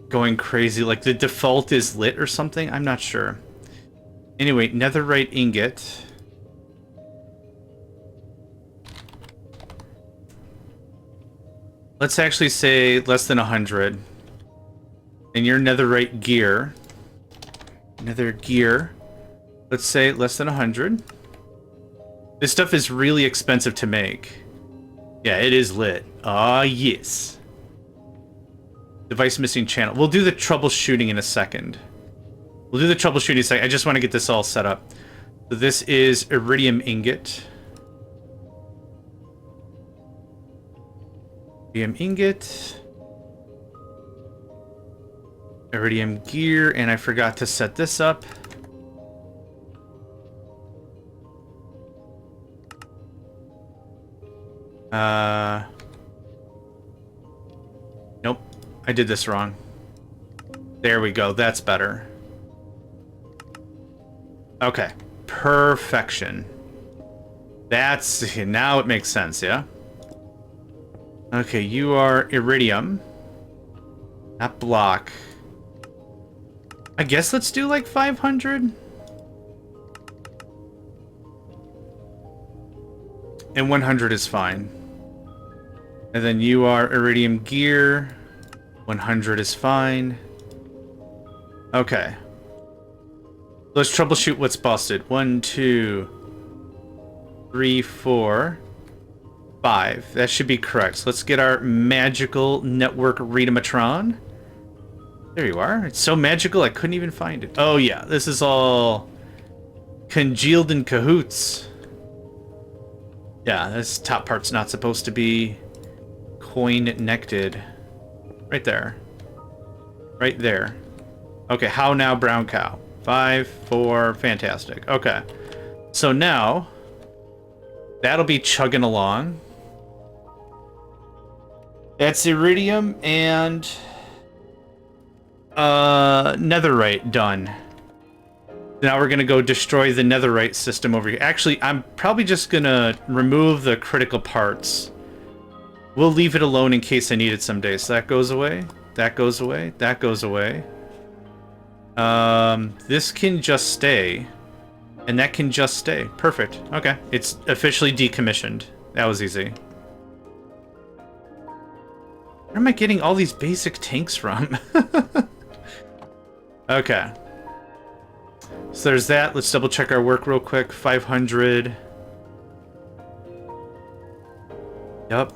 going crazy. Like the default is lit or something? I'm not sure. Anyway, netherite ingot. Let's actually say less than 100. And your netherite gear. Nether gear. Let's say less than 100. This stuff is really expensive to make. Yeah, it is lit. Ah, yes. Device missing channel. We'll do the troubleshooting in a second. We'll do the troubleshooting in a second. I just want to get this all set up. So this is iridium ingot. Iridium ingot. Iridium gear, and I forgot to set this up. Nope. I did this wrong. There we go. That's better. Okay. Perfection. That's... Now it makes sense, yeah? Okay, you are iridium. Not block. I guess let's do like 500. And 100 is fine. And then you are iridium gear. 100 is fine. Okay. Let's troubleshoot what's busted. 1, 2, 3, 4, 5. That should be correct. So let's get our magical network readamatron. There you are. It's so magical I couldn't even find it. Oh yeah, this is all congealed in cahoots. Yeah, this top part's not supposed to be coin-nected. Right there. Right there. Okay, how now, brown cow? 5, 4, fantastic. Okay. So now, that'll be chugging along. That's iridium and netherite done. Now we're gonna go destroy the netherite system over here. Actually, I'm probably just gonna remove the critical parts. We'll leave it alone in case I need it someday. So that goes away. That goes away. That goes away. This can just stay. And that can just stay. Perfect. Okay. It's officially decommissioned. That was easy. Where am I getting all these basic tanks from? Okay. So there's that. Let's double check our work real quick. 500. Yep.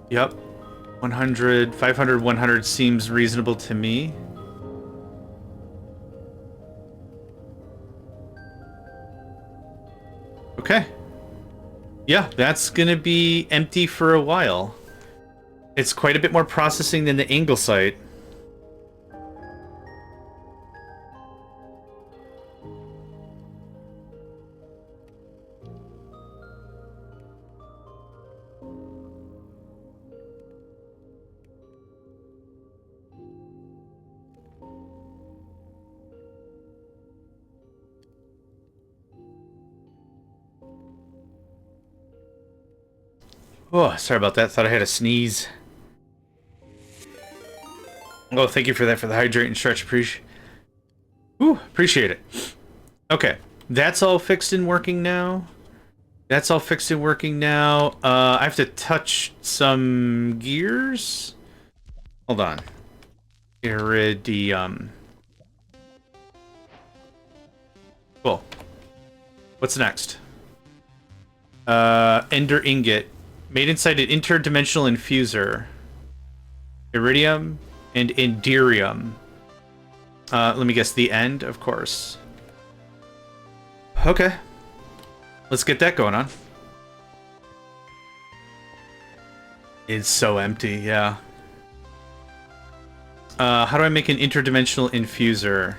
Yep. 100. 500, 100 seems reasonable to me. Okay. Yeah, that's gonna be empty for a while. It's quite a bit more processing than the angle site. Oh, sorry about that. Thought I had a sneeze. Oh, thank you for that, for the hydrate and stretch. Appreciate it. Okay, that's all fixed and working now. That's all fixed and working now. I have to touch some gears. Hold on. Iridium. Cool. What's next? Ender ingot. Made inside an interdimensional infuser. Iridium and Enderium. Let me guess, the end, of course. Okay. Let's get that going on. It's so empty, yeah. How do I make an interdimensional infuser?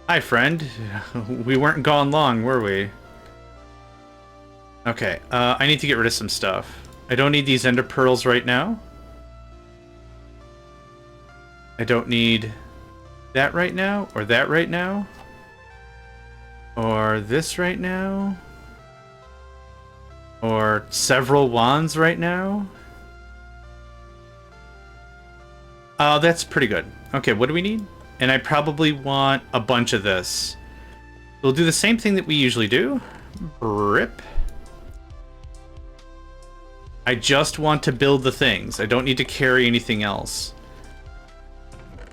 Hi, friend. We weren't gone long, were we? Okay, I need to get rid of some stuff. I don't need these ender pearls right now. I don't need that right now, or that right now. Or this right now. Or several wands right now. Oh, that's pretty good. Okay, what do we need? And I probably want a bunch of this. We'll do the same thing that we usually do. Rip. I just want to build the things. I don't need to carry anything else.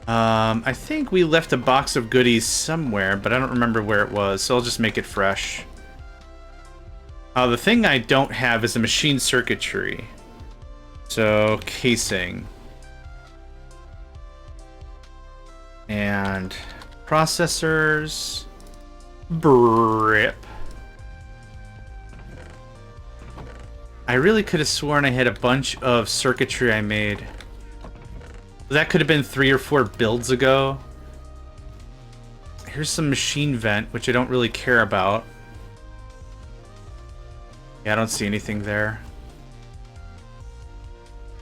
I think we left a box of goodies somewhere, but I don't remember where it was, so I'll just make it fresh. The thing I don't have is a machine circuitry. So, casing. And processors. Brip. I really could have sworn I had a bunch of circuitry I made. That could have been 3 or 4 builds ago. Here's some machine vent, which I don't really care about. Yeah, I don't see anything there.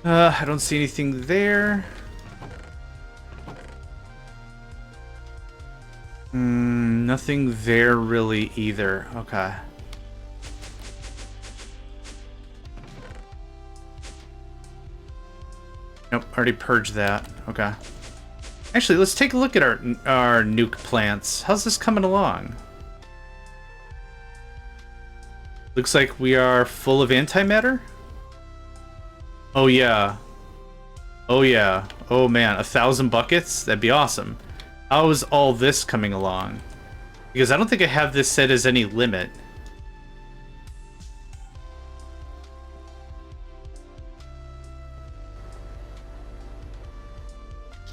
I don't see anything there. Nothing there really either. Okay. Nope, already purged that. Okay. Actually, let's take a look at our nuke plants. How's this coming along? Looks like we are full of antimatter. Oh yeah. Oh yeah. Oh man, 1,000 buckets? That'd be awesome. How is all this coming along? Because I don't think I have this set as any limit.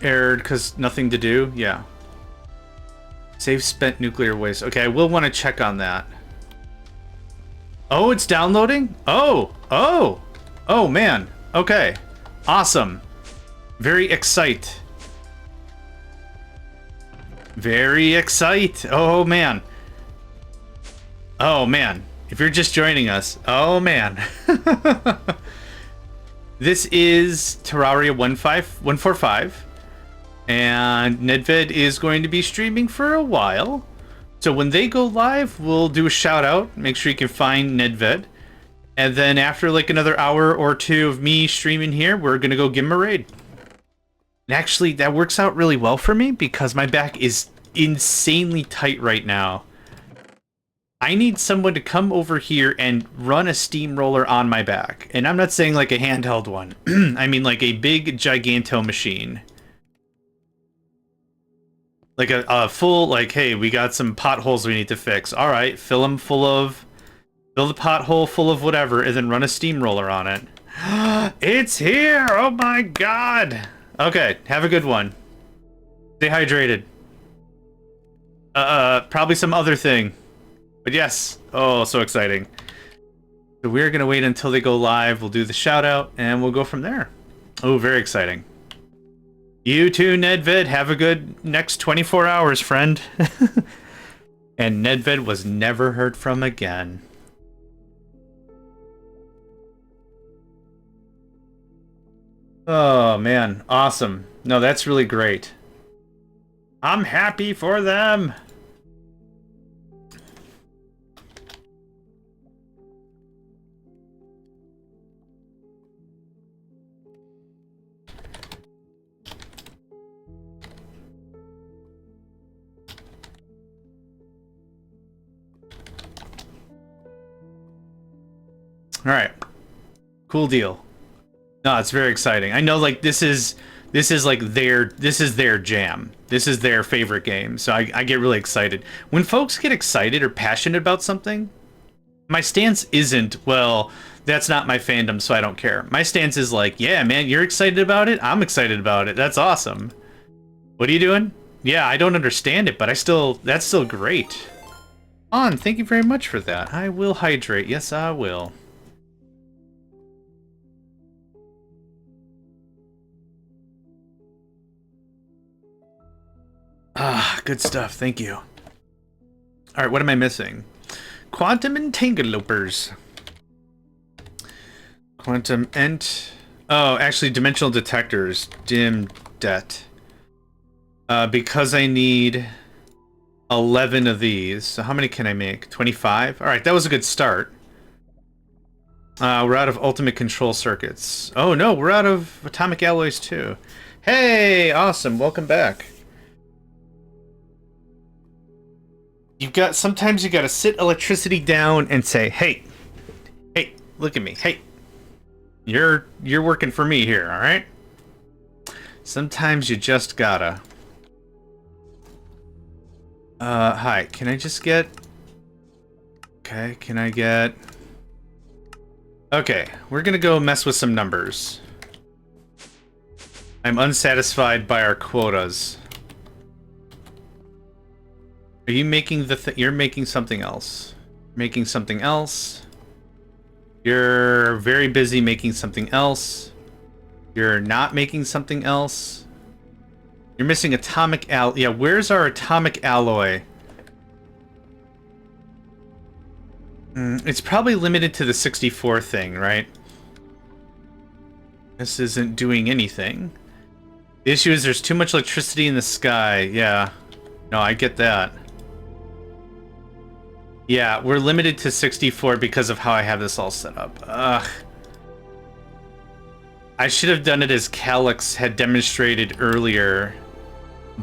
Errored because nothing to do? Yeah. Save spent nuclear waste. Okay, I will want to check on that. Oh, it's downloading? Oh! Oh! Oh, man. Okay. Awesome. Very excite. Very excite. Oh, man. Oh, man. If you're just joining us. Oh, man. This is Terraria 145. And Nedved is going to be streaming for a while. So when they go live, we'll do a shout out. Make sure you can find Nedved. And then after like another hour or two of me streaming here, we're going to go give him a raid. And actually, that works out really well for me because my back is insanely tight right now. I need someone to come over here and run a steamroller on my back. And I'm not saying like a handheld one. I mean like a big Giganto machine. Like a full, like, hey, we got some potholes we need to fix. All right, fill the pothole full of whatever, and then run a steamroller on it. It's here! Oh my god! Okay, have a good one. Stay hydrated. Probably some other thing. But yes. Oh, so exciting. So we're gonna wait until they go live. We'll do the shout out, and we'll go from there. Oh, very exciting. You too, Nedved. Have a good next 24 hours, friend. And Nedved was never heard from again. Oh, man. Awesome. No, that's really great. I'm happy for them. All right. Cool deal. No, it's very exciting. I know, like, this is like their jam. This is their favorite game. So I get really excited. When folks get excited or passionate about something, my stance isn't, well, that's not my fandom, so I don't care. My stance is like, yeah, man, you're excited about it? I'm excited about it. That's awesome. What are you doing? Yeah, I don't understand it, but that's still great. On, thank you very much for that. I will hydrate. Yes, I will. Ah, good stuff. Thank you. All right, what am I missing? Quantum entanglements. Quantum ent. Oh, actually, dimensional detectors. Dim det. Because I need 11 of these. So how many can I make? 25? All right, that was a good start. We're out of ultimate control circuits. Oh no, we're out of atomic alloys too. Hey, awesome. Welcome back. Sometimes you gotta sit electricity down and say, hey, look at me. Hey, you're working for me here, all right? Sometimes you just gotta. Hi, can I just get... Okay, can I get... Okay, we're gonna go mess with some numbers. I'm unsatisfied by our quotas. Are you making you're making something else. Making something else. You're very busy making something else. You're not making something else. You're missing atomic yeah, where's our atomic alloy? It's probably limited to the 64 thing, right? This isn't doing anything. The issue is there's too much electricity in the sky. Yeah. No, I get that. Yeah, we're limited to 64 because of how I have this all set up. Ugh. I should have done it as Calyx had demonstrated earlier,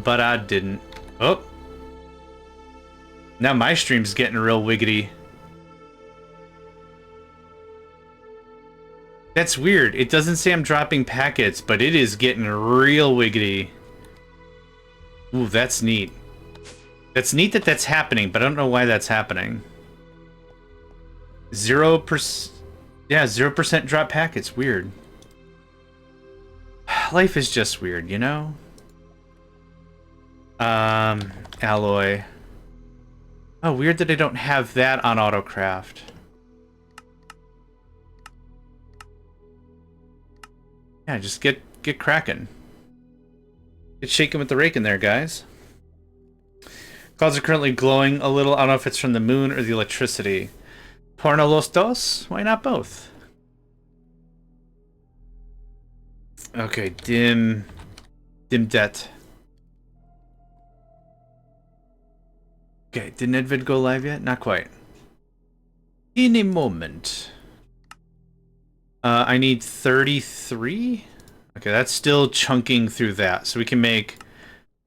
but I didn't. Oh. Now my stream's getting real wiggity. That's weird. It doesn't say I'm dropping packets, but it is getting real wiggity. Ooh, that's neat. That's neat that that's happening, but I don't know why that's happening. 0%... Yeah, 0% drop packets. Weird. Life is just weird, you know? Alloy. Oh, weird that I don't have that on Autocraft. Yeah, just get cracking. Get shaking with the rake in there, guys. Clouds are currently glowing a little. I don't know if it's from the moon or the electricity. Porno los dos? Why not both? Okay, dim det. Okay, did Nedvid go live yet? Not quite. In a moment. I need 33? Okay, that's still chunking through that. So we can make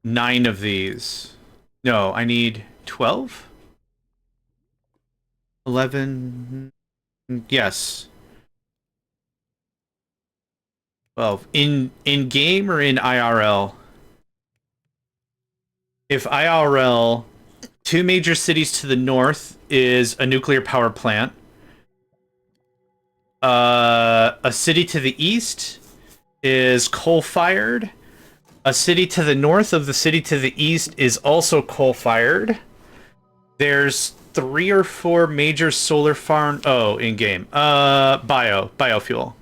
9 of these. No, I need 12? 11? Yes. 12. In game or in IRL? If IRL, 2 major cities to the north is a nuclear power plant. A city to the east is coal-fired. A city to the north of the city to the east is also coal-fired. There's 3 or 4 major solar farm... Oh, in-game. Biofuel.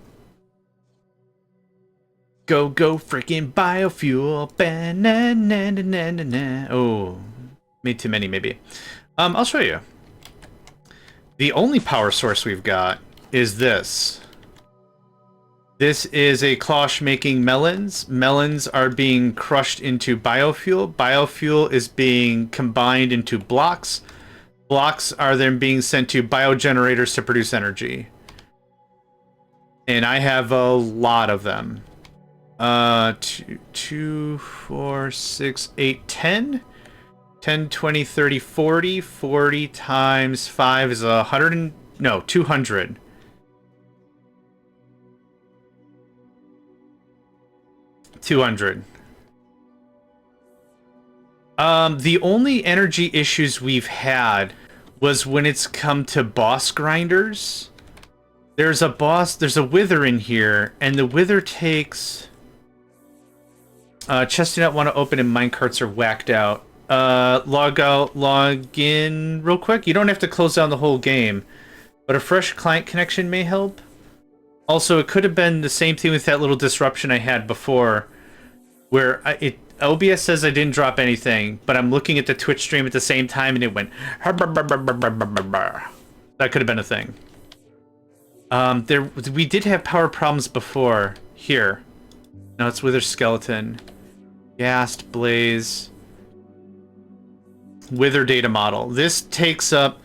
Go freaking biofuel. Ba-na-na-na-na-na. Oh, made too many, maybe. I'll show you. The only power source we've got is this. This is a cloche making melons. Melons are being crushed into biofuel. Biofuel is being combined into blocks. Blocks are then being sent to biogenerators to produce energy. And I have a lot of them. 2, 4, 6, 8, 10. 10, 20, 30, 40. 40 times 5 is 100 and... No, 200. 200. The only energy issues we've had was when it's come to boss grinders. There's a wither in here, and the wither takes... chests do not want to open and minecarts are whacked out. Log out, log in real quick. You don't have to close down the whole game, but a fresh client connection may help. Also, it could have been the same thing with that little disruption I had before, where OBS says I didn't drop anything, but I'm looking at the Twitch stream at the same time, and it went... That could have been a thing. We did have power problems before. Here. No, it's Wither Skeleton. Ghast, Blaze. Wither data model. This takes up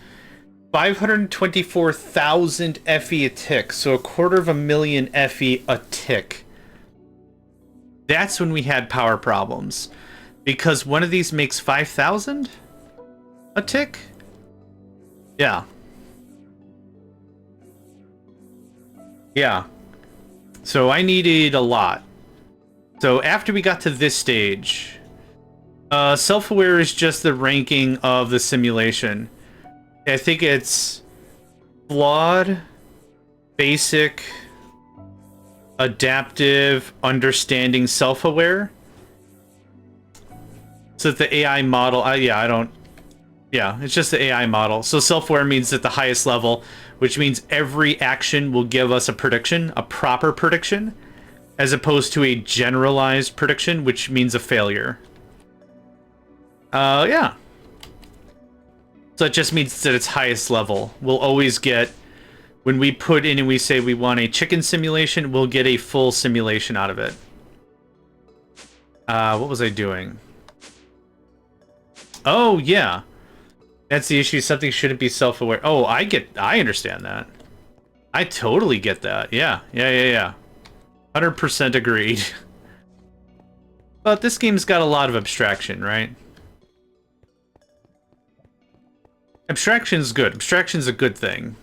524,000 FE a tick, so 250,000 FE a tick. That's when we had power problems. Because one of these makes 5,000 a tick? Yeah. Yeah. So I needed a lot. So after we got to this stage, self-aware is just the ranking of the simulation. I think it's flawed, basic, adaptive, understanding, self-aware. So that the AI model, it's just the AI model. So self-aware means at the highest level, which means every action will give us a prediction, a proper prediction, as opposed to a generalized prediction, which means a failure. Yeah. So it just means that it's highest level. We'll always get, when we put in and we say we want a chicken simulation, we'll get a full simulation out of it. What was I doing? Oh, yeah. That's the issue. Something shouldn't be self-aware. Oh, I understand that. I totally get that. Yeah. 100% agreed. But this game's got a lot of abstraction, right? Abstraction's good. Abstraction's a good thing.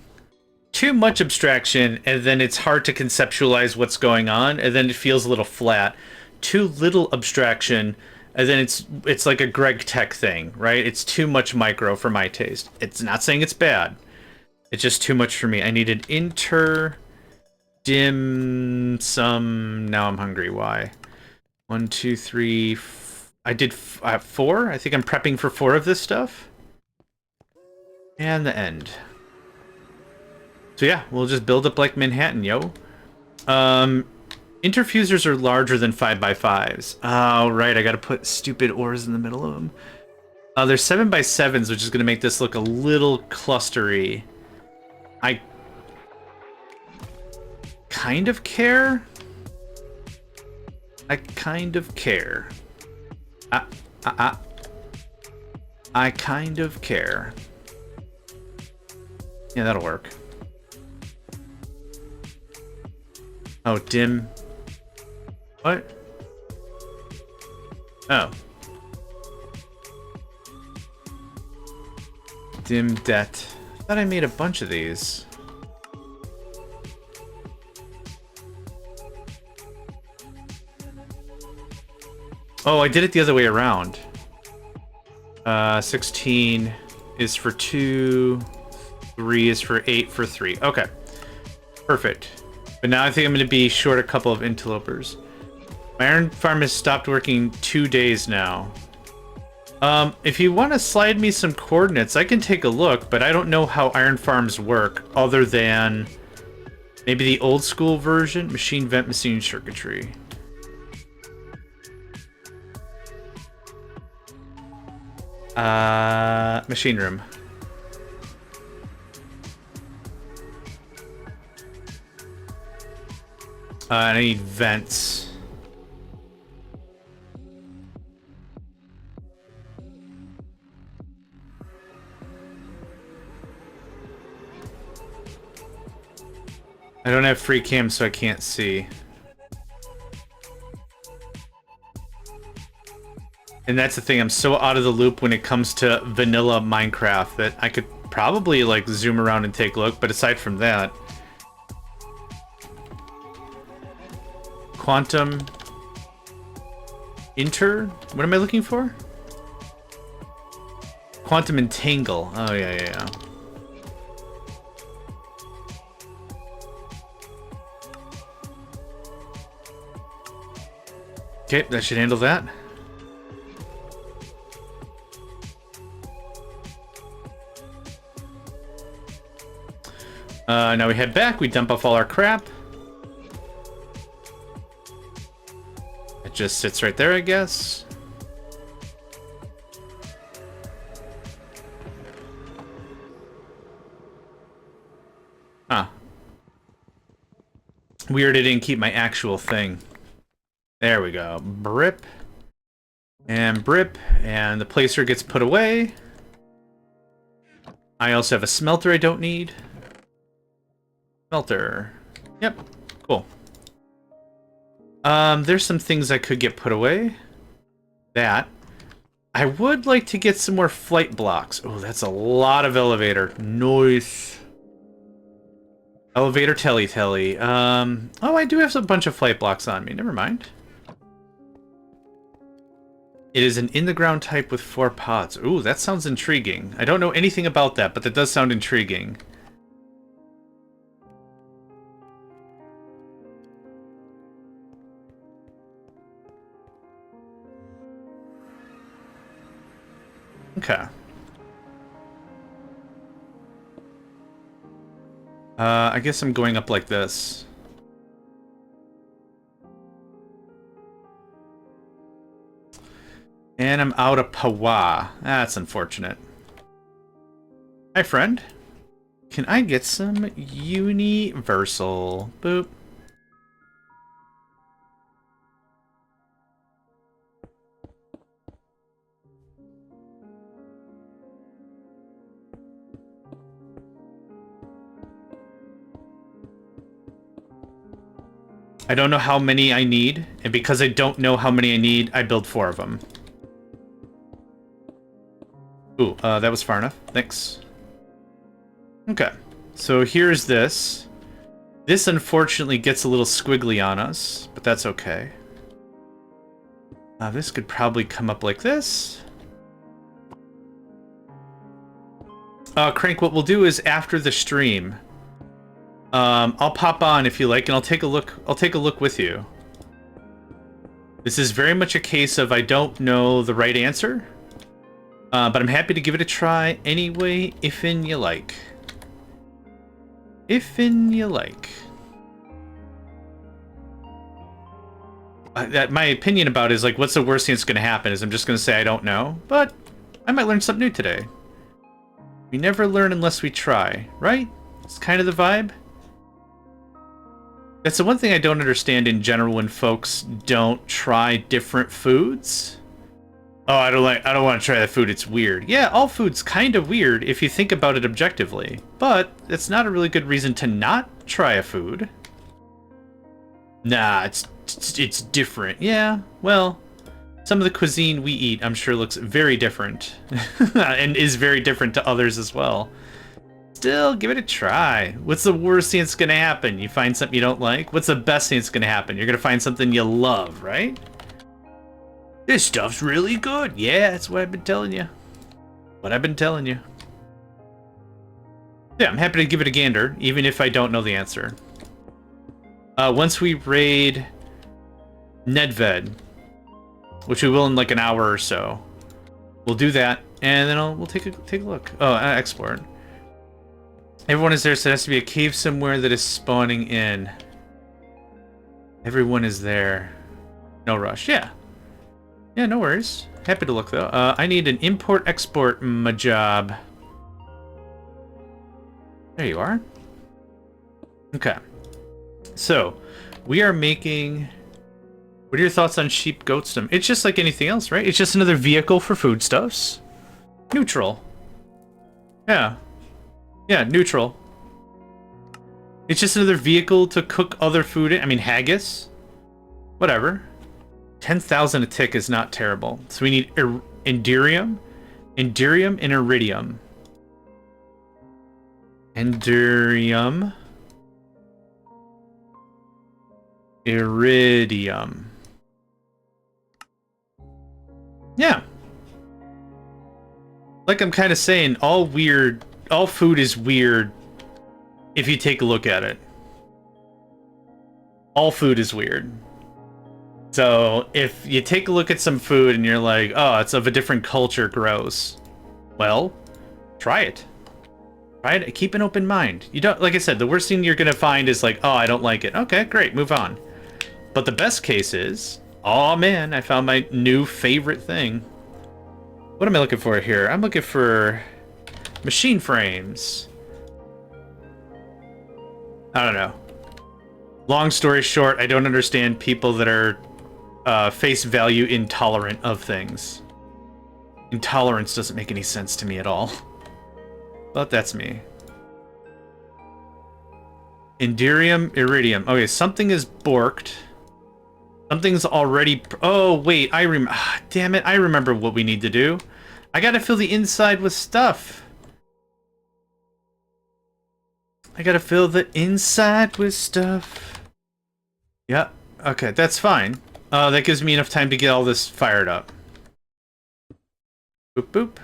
Too much abstraction, and then it's hard to conceptualize what's going on, and then it feels a little flat. Too little abstraction, and then it's like a Greg Tech thing, right? It's too much micro for my taste. It's not saying it's bad. It's just too much for me. I needed dim sum. Now I'm hungry. Why? 1, 2, 3. I did 4. I think I'm prepping for 4 of this stuff. And the end. So yeah, we'll just build up like Manhattan, yo. Interfusers are larger than 5x5s. Oh, right, I gotta put stupid ores in the middle of them. There's 7x7s, which is gonna make this look a little clustery. I kind of care. I kind of care. I kind of care. Yeah, that'll work. Oh, dim. What? Oh. Dim det. I thought I made a bunch of these. Oh, I did it the other way around. 16 is for 2, 3 is for 8 for 3. Okay. Perfect. But now I think I'm going to be short a couple of interlopers. My iron farm has stopped working 2 days now. If you want to slide me some coordinates, I can take a look, but I don't know how iron farms work other than maybe the old school version, machine vent, machine circuitry. Machine room. I need vents. I don't have free cam, so I can't see. And that's the thing, I'm so out of the loop when it comes to vanilla Minecraft that I could probably like zoom around and take a look, but aside from that, quantum, What am I looking for? Quantum entangle. Oh, yeah. Okay, that should handle that. Now we head back, we dump off all our crap. It just sits right there, I guess. Huh. Weird, I didn't keep my actual thing. There we go. Brip. And brip. And the placer gets put away. I also have a smelter I don't need. Smelter. Yep. Cool. There's some things I could get put away. That. I would like to get some more flight blocks. Oh, that's a lot of elevator. Nice. Elevator telly. Oh, I do have a bunch of flight blocks on me. Never mind. It is an in-the-ground type with 4 pods. Ooh, that sounds intriguing. I don't know anything about that, but that does sound intriguing. Okay. I guess I'm going up like this. And I'm out of Pawa. That's unfortunate. Hi, friend. Can I get some universal? Boop. I don't know how many I need, and because I don't know how many I need, I build 4 of them. Ooh, that was far enough. Thanks. Okay, so here's this. This unfortunately gets a little squiggly on us, but that's okay. This could probably come up like this. Crank, what we'll do is after the stream, I'll pop on if you like, and I'll take a look with you. This is very much a case of I don't know the right answer, but I'm happy to give it a try anyway, if'n you like. If'n you like. My opinion about it is like, what's the worst thing that's going to happen? Is I'm just going to say I don't know, but I might learn something new today. We never learn unless we try, right? It's kind of the vibe. That's the one thing I don't understand in general when folks don't try different foods. Oh, I don't want to try that food, it's weird. Yeah, all food's kind of weird if you think about it objectively, but it's not a really good reason to not try a food. Nah, it's different. Yeah, well, some of the cuisine we eat, I'm sure, looks very different. And is very different to others as well. Still, give it a try. What's the worst thing that's gonna happen? You find something you don't like? What's the best thing that's gonna happen? You're gonna find something you love, right? This stuff's really good. Yeah, that's what I've been telling you. Yeah, I'm happy to give it a gander, even if I don't know the answer. Once we raid Nedved, which we will in like an hour or so, we'll do that, and then we'll take a look. Oh, export. Everyone is there, so it has to be a cave somewhere that is spawning in. Everyone is there. No rush. Yeah. Yeah, no worries. Happy to look, though. I need an import-export job. There you are. Okay. So, we are making... What are your thoughts on sheep goatsdom? It's just like anything else, right? It's just another vehicle for foodstuffs. Neutral. Yeah. Yeah, neutral. It's just another vehicle to cook other food in. I mean, haggis. Whatever. 10,000 a tick is not terrible. So we need Enderium, and Iridium. Enderium. Iridium. Yeah. Like I'm kind of saying, all food is weird if you take a look at it. All food is weird. So if you take a look at some food and you're like, oh, it's of a different culture, gross. Well, try it. Try it. Keep an open mind. You don't, like I said, the worst thing you're gonna find is like, oh, I don't like it. Okay, great, move on. But the best case is, oh man, I found my new favorite thing. What am I looking for here? I'm looking for machine frames. I don't know. Long story short, I don't understand people that are face value intolerant of things. Intolerance doesn't make any sense to me at all. But that's me. Indirium, iridium. Okay, something is borked. Something's already... Oh, wait, damn it, I remember what we need to do. I gotta fill the inside with stuff. I gotta fill the inside with stuff. Yep, okay, that's fine. That gives me enough time to get all this fired up. Boop, boop.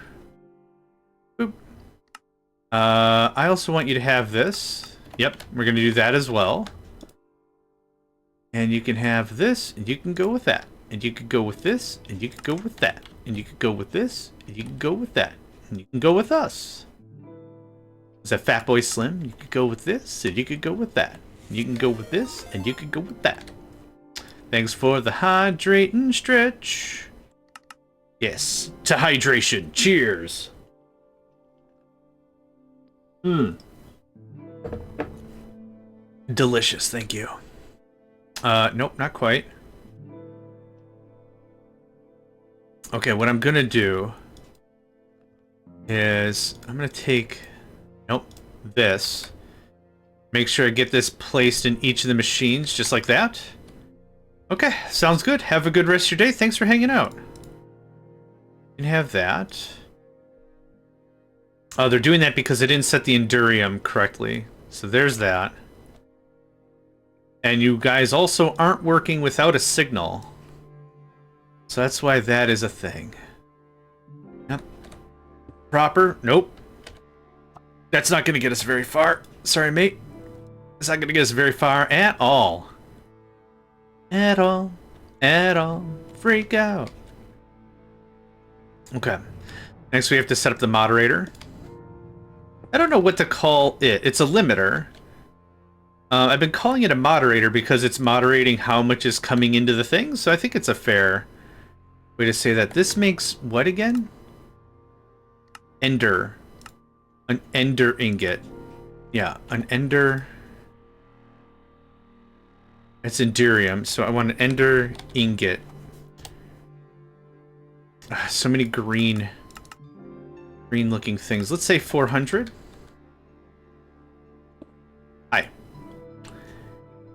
Boop. I also want you to have this. Yep, we're gonna do that as well. And you can have this, and you can go with that. And you could go with this, and you could go with that. And you could go with this, and you can go with that. And you can go with us. Is that Fatboy Slim? You could go with this, and you could go with that. And you can go with this, and you could go with that. Thanks for the hydrate and stretch. Yes, to hydration. Cheers. Delicious, thank you. Nope, not quite. Okay, what I'm gonna do is I'm gonna take, this. Make sure I get this placed in each of the machines, just like that. Okay, sounds good. Have a good rest of your day. Thanks for hanging out. You can have that. Oh, they're doing that because they didn't set the Endurium correctly. So there's that. And you guys also aren't working without a signal. So that's why that is a thing. Yep. Proper? Nope. That's not going to get us very far. Sorry, mate. It's not going to get us very far at all. At all. At all. Freak out. Okay. Next we have to set up the moderator. I don't know what to call it. It's a limiter. I've been calling it a moderator because it's moderating how much is coming into the thing, so I think it's a fair way to say that. This makes what again? Ender. An ender ingot. Yeah, an ender... It's Endurium, so I want an ender ingot. So many green looking things. Let's say 400. Hi.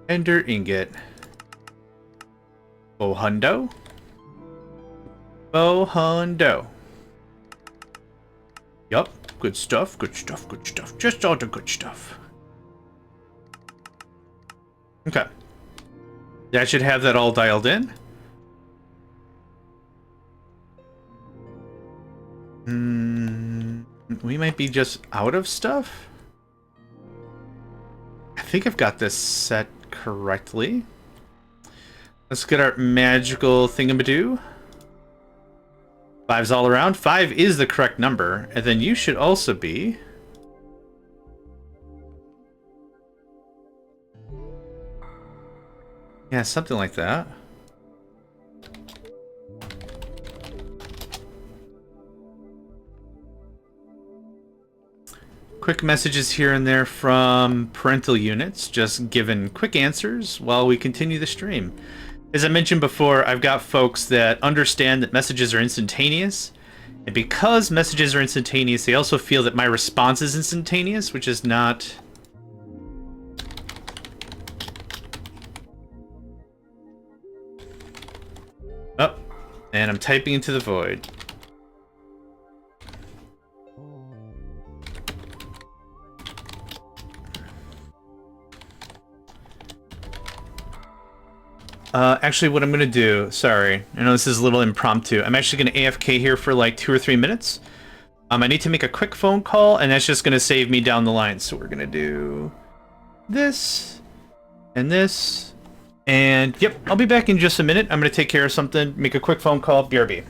Ender ingot. Bohundo. Bohundo. Yup. Good stuff, good stuff, good stuff. Just all the good stuff. Okay. That should have that all dialed in. We might be just out of stuff. I think I've got this set correctly. Let's get our magical thingamadoo. 5's all around. 5 is the correct number. And then you should also be... Yeah, something like that. Quick messages here and there from parental units, just giving quick answers while we continue the stream. As I mentioned before, I've got folks that understand that messages are instantaneous, and because messages are instantaneous, they also feel that my response is instantaneous, which is not... Oh, and I'm typing into the void. Actually, what I'm gonna do, sorry, I know this is a little impromptu. I'm actually gonna AFK here for like 2 or 3 minutes. I need to make a quick phone call, and that's just gonna save me down the line. So we're gonna do this, and this, and yep, I'll be back in just a minute. I'm gonna take care of something, make a quick phone call, BRB.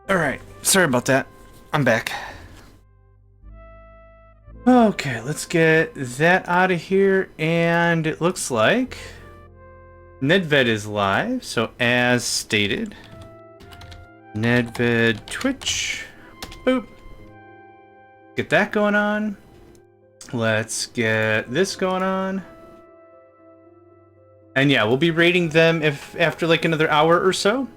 Alright, sorry about that. I'm back. Okay, let's get that out of here, and it looks like Nedved is live, so as stated, Nedved Twitch, boop. Get that going on. Let's get this going on. And yeah, we'll be rating them if after like another hour or so.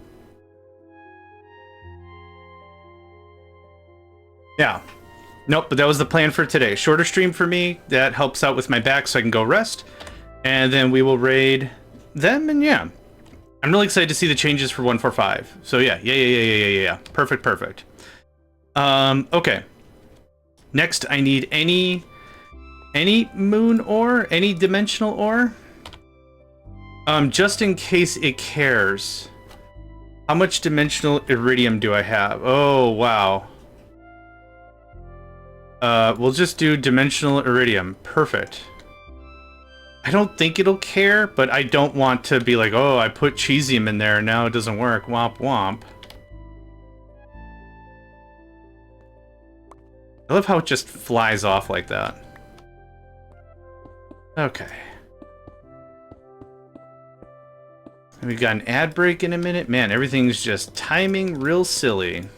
Yeah. Nope, but that was the plan for today. Shorter stream for me. That helps out with my back so I can go rest. And then we will raid them, and yeah. I'm really excited to see the changes for 145. So yeah. Perfect. Okay. Next, I need any moon ore, any dimensional ore. Just in case it cares. How much dimensional iridium do I have? Oh, wow. We'll just do dimensional iridium. Perfect. I don't think it'll care, but I don't want to be like, oh, I put cheesium in there and now it doesn't work. Womp womp. I love how it just flies off like that. Okay. We've got an ad break in a minute. Man, everything's just timing real silly.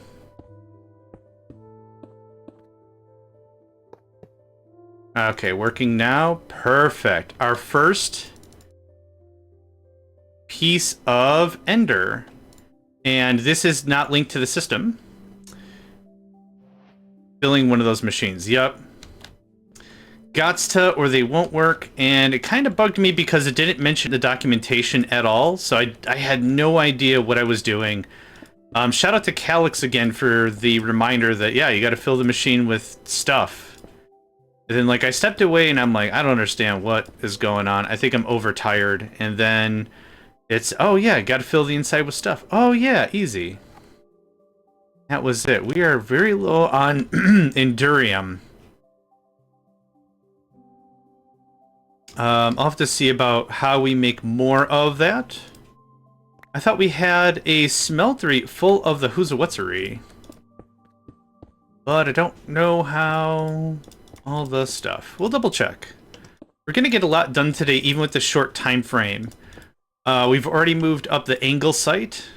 Okay, working now. Perfect. Our first piece of Ender. And this is not linked to the system. Filling one of those machines. Yep. Gots to, or they won't work. And it kind of bugged me because it didn't mention the documentation at all. So I had no idea what I was doing. Shout out to Calix again for the reminder that, yeah, you got to fill the machine with stuff. And then, like, I stepped away and I'm like, I don't understand what is going on. I think I'm overtired. And then it's, oh, yeah, got to fill the inside with stuff. Oh, yeah, easy. That was it. We are very low on Endurium. I'll have to see about how we make more of that. I thought we had a smeltery full of the who's-a-what's-a-ree. But I don't know how... all the stuff. We'll double check. We're gonna get a lot done today, even with the short time frame. We've already moved up the angle site.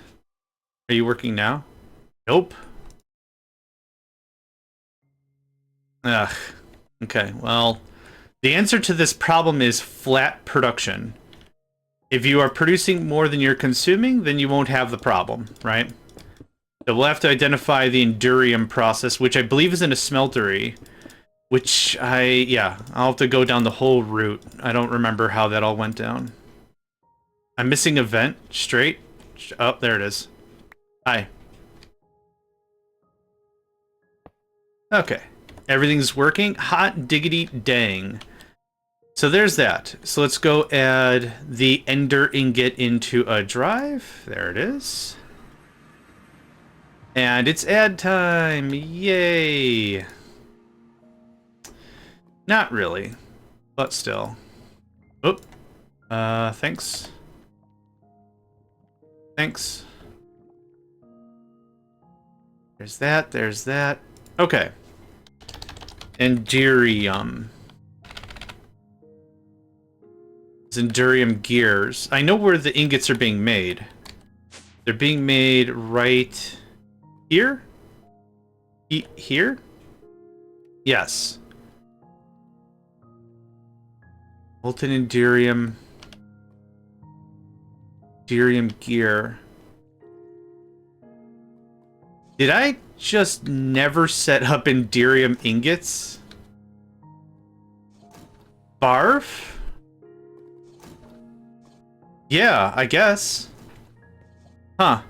Are you working now? Nope. Ugh. Okay, well, the answer to this problem is flat production. If you are producing more than you're consuming, then you won't have the problem, right? So we'll have to identify the Endurium process, which I believe is in a smeltery. Which yeah, I'll have to go down the whole route. I don't remember how that all went down. I'm missing a vent. Straight. Oh, there it is. Hi. Okay. Everything's working. Hot diggity dang. So there's that. So let's go add the Ender ingot into a drive. There it is. And it's add time. Yay. Not really, but still. Oop. Thanks. Thanks. There's that, there's that. Okay. Endurium. Endurium gears. I know where the ingots are being made. They're being made right here? Here? Yes. Molten Endurium. Endurium gear. Did I just never set up Endurium ingots? Barf? Yeah, I guess. Huh.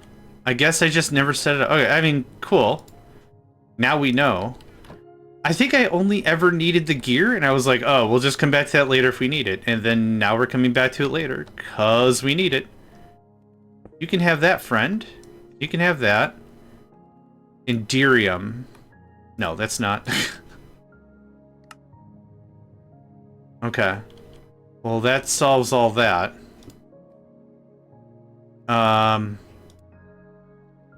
I guess I just never set it up. Okay, I mean, cool. Now we know. I think I only ever needed the gear, and I was like, oh, we'll just come back to that later if we need it. And then now we're coming back to it later, because we need it. You can have that, friend. You can have that. Endurium. No, that's not. Okay. Well, that solves all that.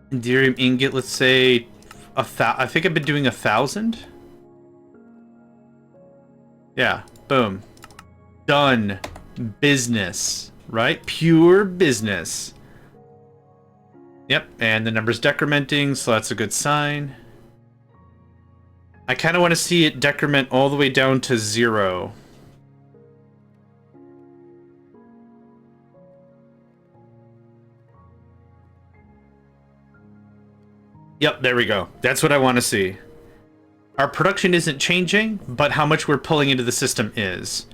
Endurium ingot, let's say I think I've been doing 1,000. Yeah, boom. Done. Business, right? Pure business. Yep, and the number's decrementing, so that's a good sign. I kind of want to see it decrement all the way down to 0. Yep, there we go. That's what I want to see. Our production isn't changing, but how much we're pulling into the system is.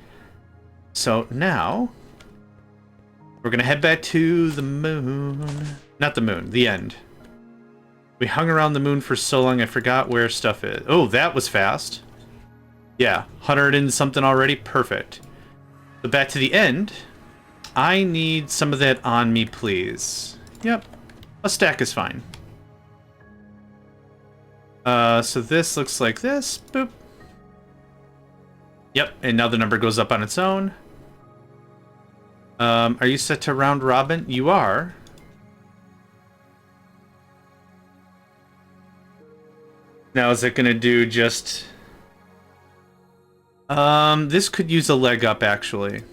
So now, we're going to head back to the moon. Not the moon, the end. We hung around the moon for so long I forgot where stuff is. Oh, that was fast. Yeah, 100 and something already. Perfect. But back to the end. I need some of that on me, please. Yep, a stack is fine. So this looks like this. Boop. Yep, and now the number goes up on its own. Are you set to round robin? You are. Now, is it gonna do just... this could use a leg up, actually.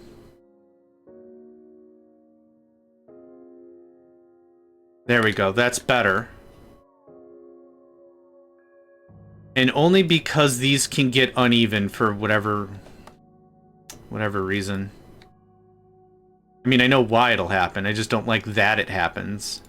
There we go, that's better. And only because these can get uneven for whatever reason. I mean, I know why it'll happen, I just don't like that it happens.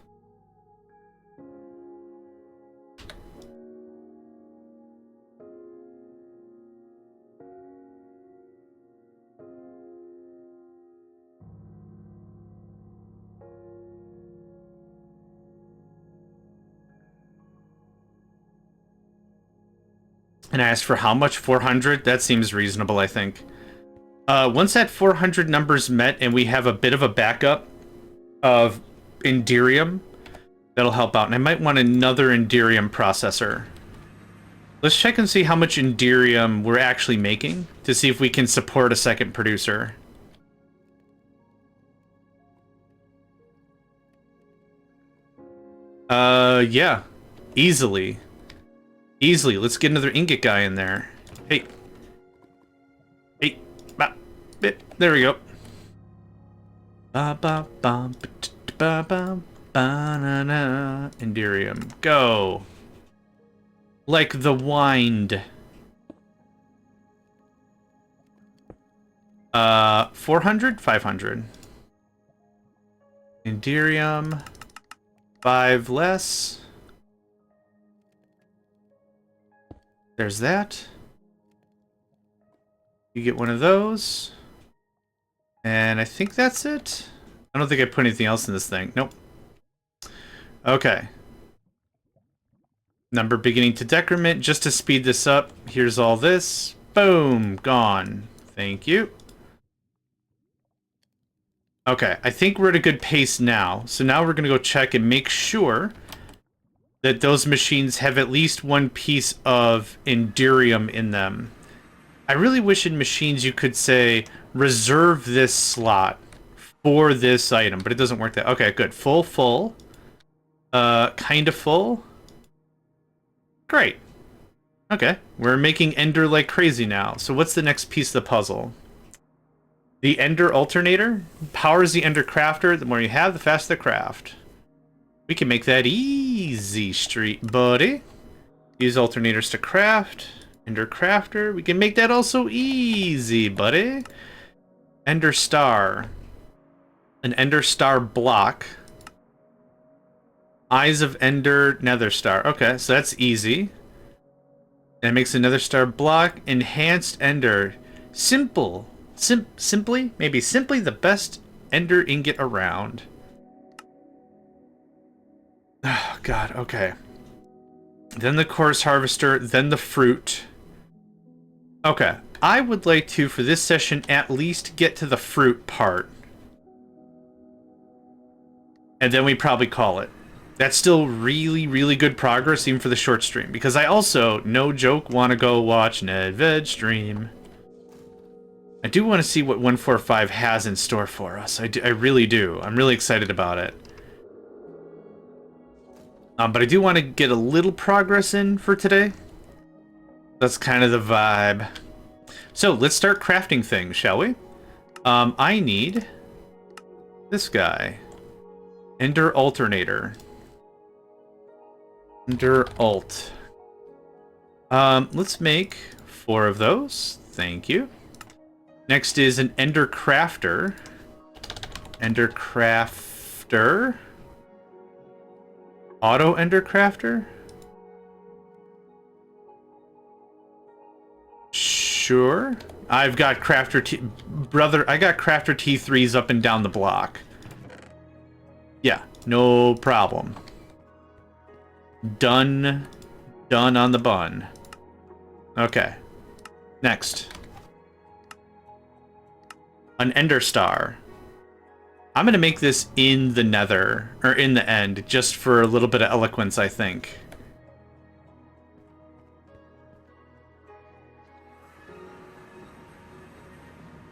And I asked for how much? 400? That seems reasonable, I think. Once that 400 number's met and we have a bit of a backup of Indirium, that'll help out. And I might want another Indirium processor. Let's check and see how much Indirium we're actually making to see if we can support a second producer. Yeah. Easily. Easily. Let's get another ingot guy in there. Hey. Hey. Ba. There we go. Ba ba ba ba ba ba na na. Indirium. Go. Like the wind. 400? 500. Indirium. 5 less. There's that. You get one of those. And I think that's it. I don't think I put anything else in this thing. Nope. Okay. Number beginning to decrement. Just to speed this up, here's all this. Boom. Gone. Thank you. Okay. I think we're at a good pace now. So now we're going to go check and make sure that those machines have at least one piece of Indirium in them. I really wish in machines you could say, reserve this slot for this item, but it doesn't work that. Okay, good. Full. Kind of full. Great. Okay, we're making Ender like crazy now. So what's the next piece of the puzzle? The Ender alternator powers the Ender crafter. The more you have, the faster the craft. We can make that easy, street buddy. Use alternators to craft. Ender crafter. We can make that also easy, buddy. Ender star. An Ender star block. Eyes of Ender nether star. Okay, so that's easy. That makes another star block. Enhanced Ender. Simple. Simply? Maybe simply the best Ender ingot around. Oh, God, okay. Then the Chorus Harvester, then the fruit. Okay, I would like to, for this session, at least get to the fruit part. And then we probably call it. That's still really, really good progress, even for the short stream. Because I also, no joke, want to go watch NedVed stream. I do want to see what 145 has in store for us. I really do. I'm really excited about it. But I do want to get a little progress in for today. That's kind of the vibe. So let's start crafting things, shall we? I need this guy. Ender alternator. Ender alt. Let's make 4 of those. Thank you. Next is an Ender crafter. Ender crafter. Auto Ender crafter? Sure. I've got crafter T... Brother, I got crafter T3s up and down the block. Yeah, no problem. Done. Done on the bun. Okay. Next. An Ender star. I'm going to make this in the nether, or in the end, just for a little bit of eloquence, I think.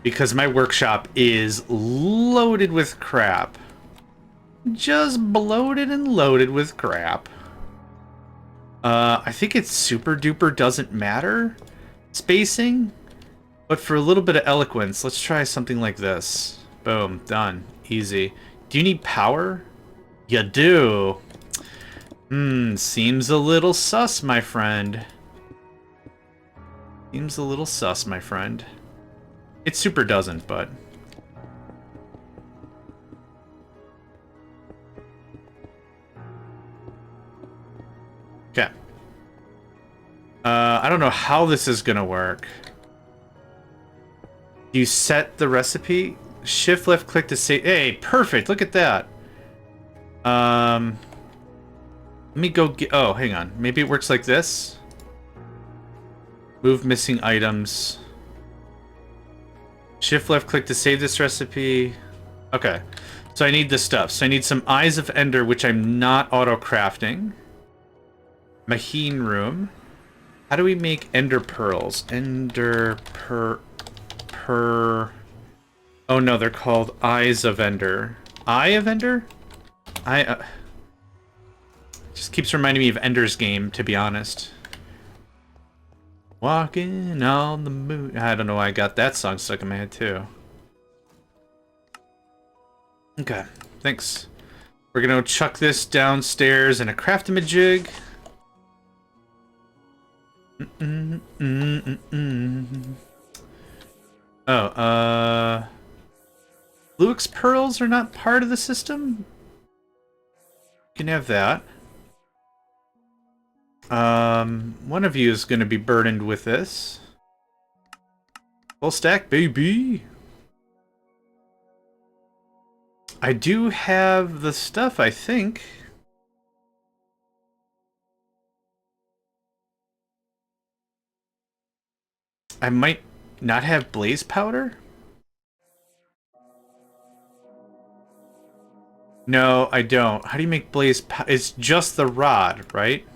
Because my workshop is loaded with crap. Just bloated and loaded with crap. I think it's super duper doesn't matter spacing, but for a little bit of eloquence, let's try something like this. Boom, done, easy. Do you need power? You do. Seems a little sus, my friend. Seems a little sus, my friend. It super doesn't, but... Okay. I don't know how this is gonna work. You set the recipe? Shift left click to save. Hey, perfect, look at that. Let me go get... Oh, hang on. Maybe it works like this? Move missing items. Shift left click to save this recipe. Okay. So I need this stuff. So I need some Eyes of Ender, which I'm not auto-crafting. Maheen room. How do we make Ender Pearls? Ender Oh no, they're called Eyes of Ender. Eye of Ender? Just keeps reminding me of Ender's Game, to be honest. Walking on the moon. I don't know why I got that song stuck in my head, too. Okay, thanks. We're gonna chuck this downstairs in a craftamajig. Oh, Luix pearls are not part of the system? You can have that. One of you is going to be burdened with this. Full stack, baby! I do have the stuff, I think. I might not have blaze powder? No, I don't. How do you make blaze powder? It's just the rod, right?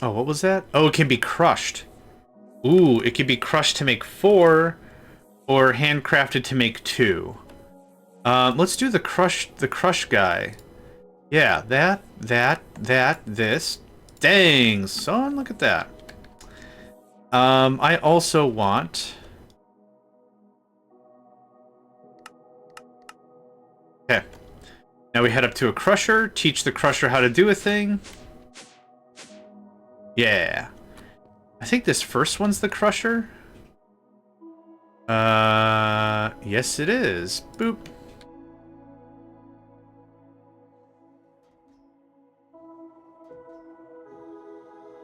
Oh, what was that? Oh, it can be crushed. Ooh, it can be crushed to make 4, or handcrafted to make 2. Let's do the crush guy. Yeah, this. Dang, son, look at that. I also want... Okay. Now we head up to a crusher, teach the crusher how to do a thing. Yeah. I think this first one's the crusher. Yes it is. Boop.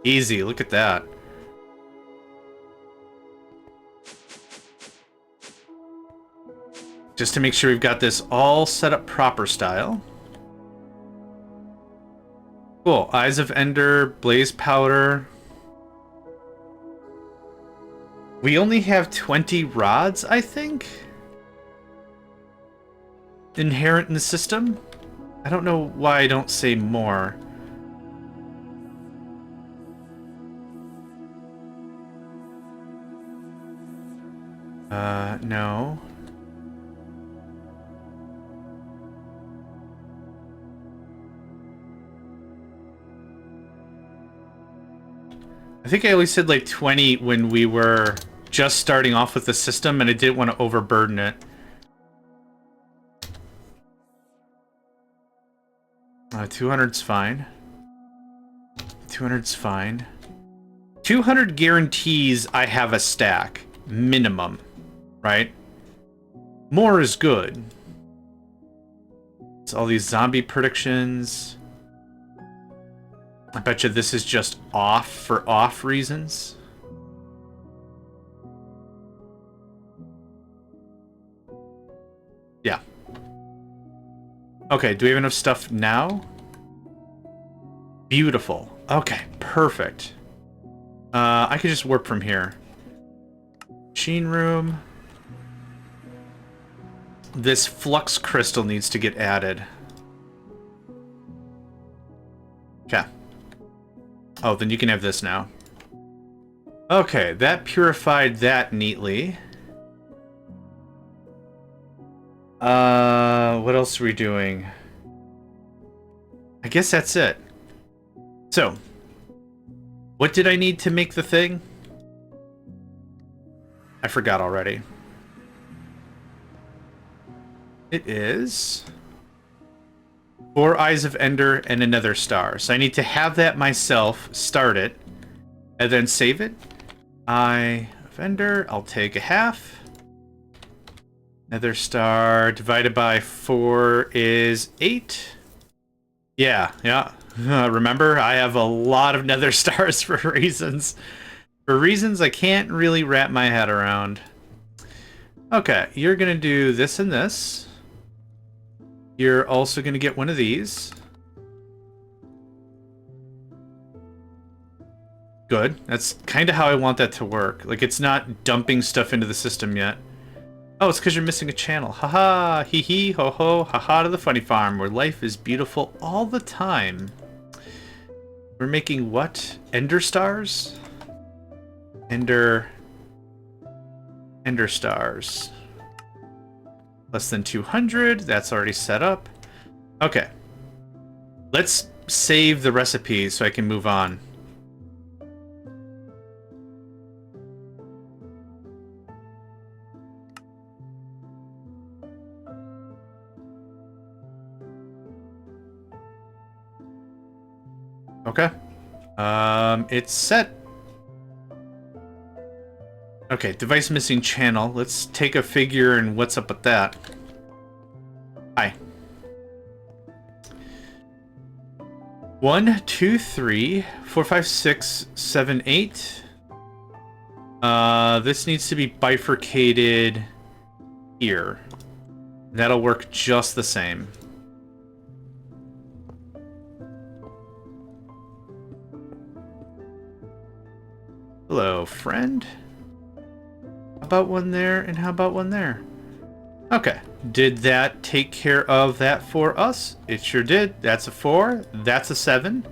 Easy, look at that. Just to make sure we've got this all set up proper style. Cool. Eyes of Ender, blaze powder. We only have 20 rods, I think, inherent in the system. I don't know why I don't say more. No. I think I only said like 20 when we were just starting off with the system, and I didn't want to overburden it. 200's fine. 200's fine. 200 guarantees I have a stack. Minimum. Right? More is good. It's all these zombie predictions. I bet you this is just off for off reasons. Yeah. Okay, do we have enough stuff now? Beautiful. Okay, perfect. I could just warp from here. Machine room. This flux crystal needs to get added. Okay. Oh, then you can have this now. Okay, that purified that neatly. What else are we doing? I guess that's it. So, what did I need to make the thing? I forgot already. It is 4 Eyes of Ender and a Nether Star. So I need to have that myself, start it, and then save it. Eye of Ender, I'll take a half. Nether Star divided by 4 is 8. Yeah. Remember, I have a lot of Nether Stars for reasons. For reasons I can't really wrap my head around. Okay, you're gonna do this and this. You're also gonna get one of these. Good. That's kind of how I want that to work. Like, it's not dumping stuff into the system yet. Oh, it's because you're missing a channel. Haha, hee hee, ho ho, haha to the funny farm, where life is beautiful all the time. We're making what? Ender stars? Ender stars. Less than 200. That's already set up. Okay. Let's save the recipe so I can move on. Okay. It's set. Okay, device missing channel. Let's take a figure and what's up with that. Hi. 1, 2, 3, 4, 5, 6, 7, 8. This needs to be bifurcated here. That'll work just the same. Hello, friend. How about one there, and how about one there? Okay. Did that take care of that for us? It sure did. That's a 4. That's a 7.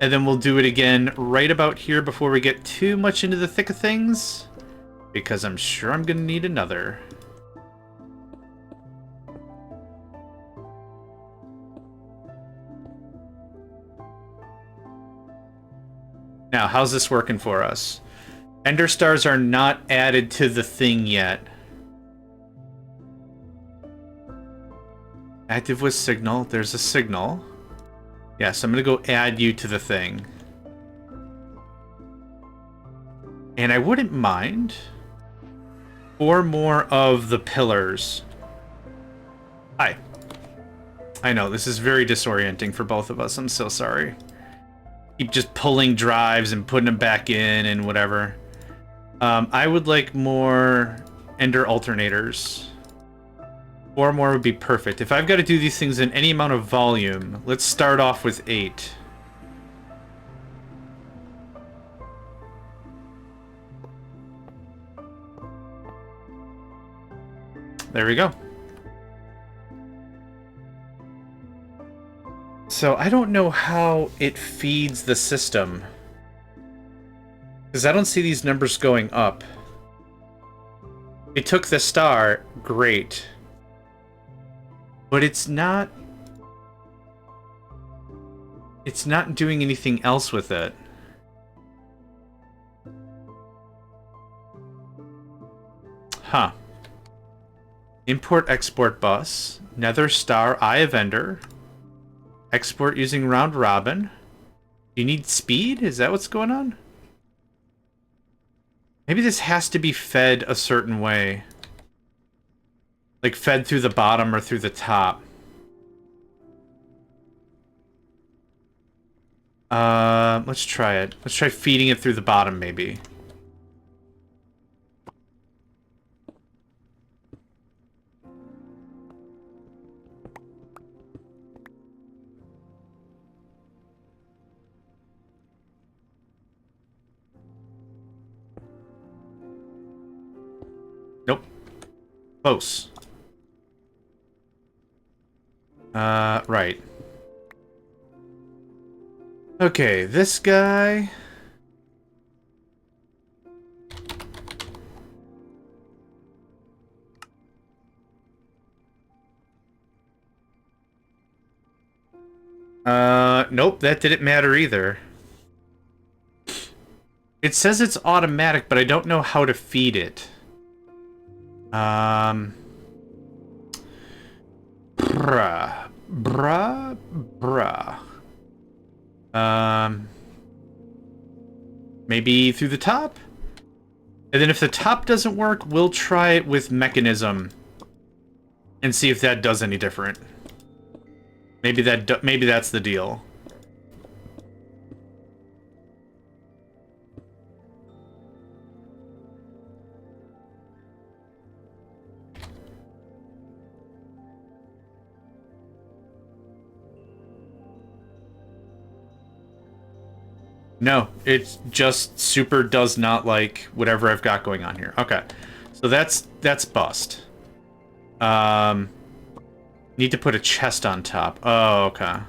And then we'll do it again right about here before we get too much into the thick of things. Because I'm sure I'm going to need another. Now, how's this working for us? Ender stars are not added to the thing yet. Active with signal. There's a signal. Yeah, so I'm going to go add you to the thing. And I wouldn't mind 4 more of the pillars. Hi. I know, this is very disorienting for both of us. I'm so sorry. Keep just pulling drives and putting them back in and whatever. I would like more Ender alternators. 4 more would be perfect. If I've got to do these things in any amount of volume, let's start off with 8. There we go. So I don't know how it feeds the system. Because I don't see these numbers going up. It took the star, great. But it's not doing anything else with it. Huh. Import-export bus. Nether star, Eye of Ender. Export using round robin. You need speed? Is that what's going on? Maybe this has to be fed a certain way. Like fed through the bottom or through the top. Let's try it. Let's try feeding it through the bottom, maybe. Nope. Close. Right. Okay, this guy... Nope, that didn't matter either. It says it's automatic, but I don't know how to feed it. Bruh. Maybe through the top? And then if the top doesn't work, we'll try it with mechanism and see if that does any different. Maybe that's the deal. No, it just super does not like whatever I've got going on here. Okay. So that's bust. Need to put a chest on top. Oh, okay.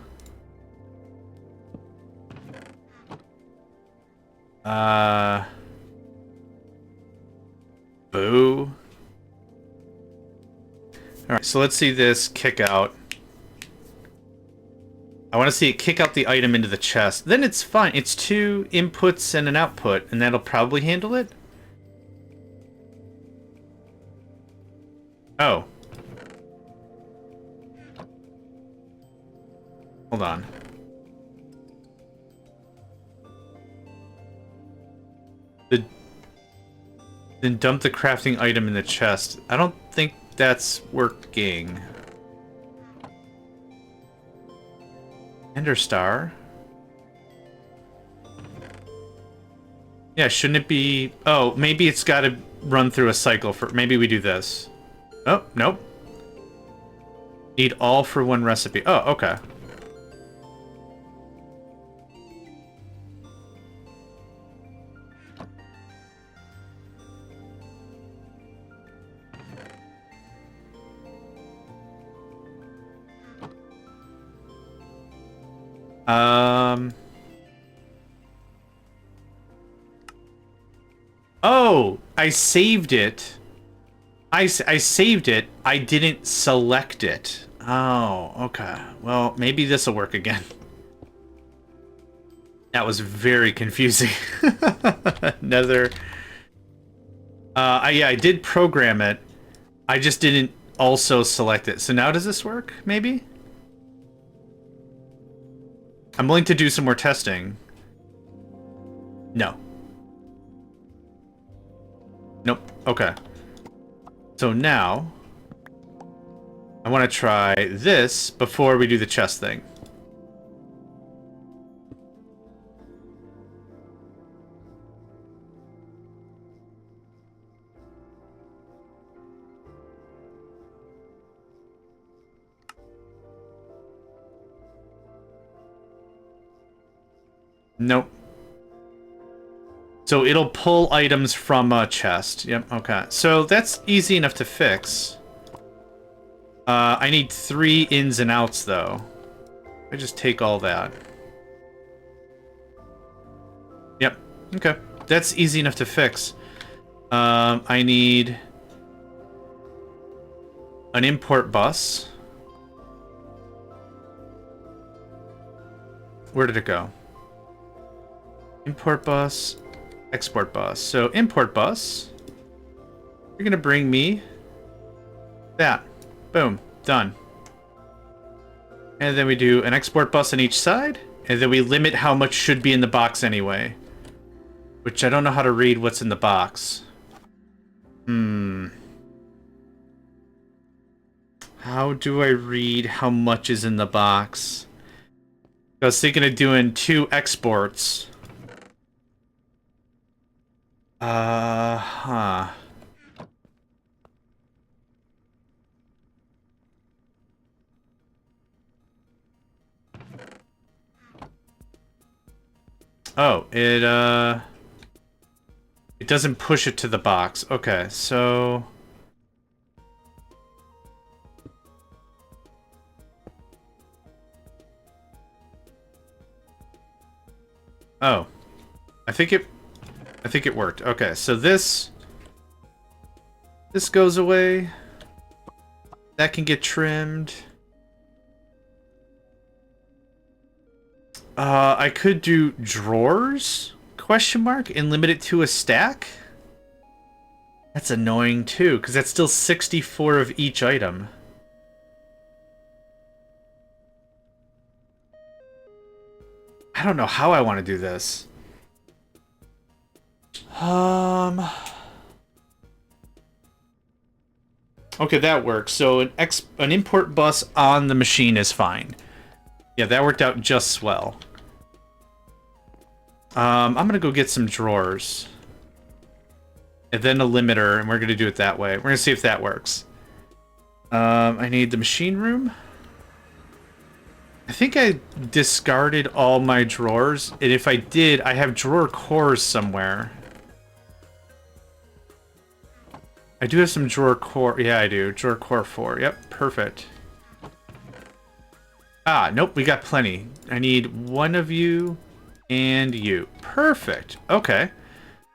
Boo. Alright, so let's see this kick out. I want to see it kick out the item into the chest. Then it's fine. It's 2 inputs and an output, and that'll probably handle it. Oh. Hold on. Then dump the crafting item in the chest. I don't think that's working. Ender star. Yeah, shouldn't it be... Oh, maybe it's got to run through a cycle for... Maybe we do this. Oh, nope. Need all for 1 recipe. Oh, okay. Oh, I saved it. I saved it. I didn't select it. Oh, okay. Well, maybe this will work again. That was very confusing. Another... yeah, I did program it. I just didn't also select it. So now does this work, maybe? I'm willing to do some more testing. No. Nope. Okay. So now, I want to try this before we do the chest thing. Nope. So it'll pull items from a chest. Yep, okay. So that's easy enough to fix. I need 3 ins and outs, though. I just take all that. Yep, okay. That's easy enough to fix. I need an import bus. Where did it go? Import bus, export bus. So import bus, you're gonna bring me that. Boom, done. And then we do an export bus on each side, and then we limit how much should be in the box anyway. Which I don't know how to read what's in the box. How do I read how much is in the box? I was thinking of doing 2 exports. Huh. Oh, it doesn't push it to the box. Okay, so... Oh. I think it worked. Okay, so this goes away. That can get trimmed. I could do drawers, question mark, and limit it to a stack? That's annoying too, because that's still 64 of each item. I don't know how I want to do this. Okay, that works. So an import bus on the machine is fine. Yeah, that worked out just swell. I'm gonna go get some drawers. And then a limiter, and we're gonna do it that way. We're gonna see if that works. I need the machine room. I think I discarded all my drawers, and if I did, I have drawer cores somewhere. I do have some drawer core. Yeah, I do. Drawer core 4. Yep, perfect. Ah, nope, we got plenty. I need one of you and you. Perfect. Okay.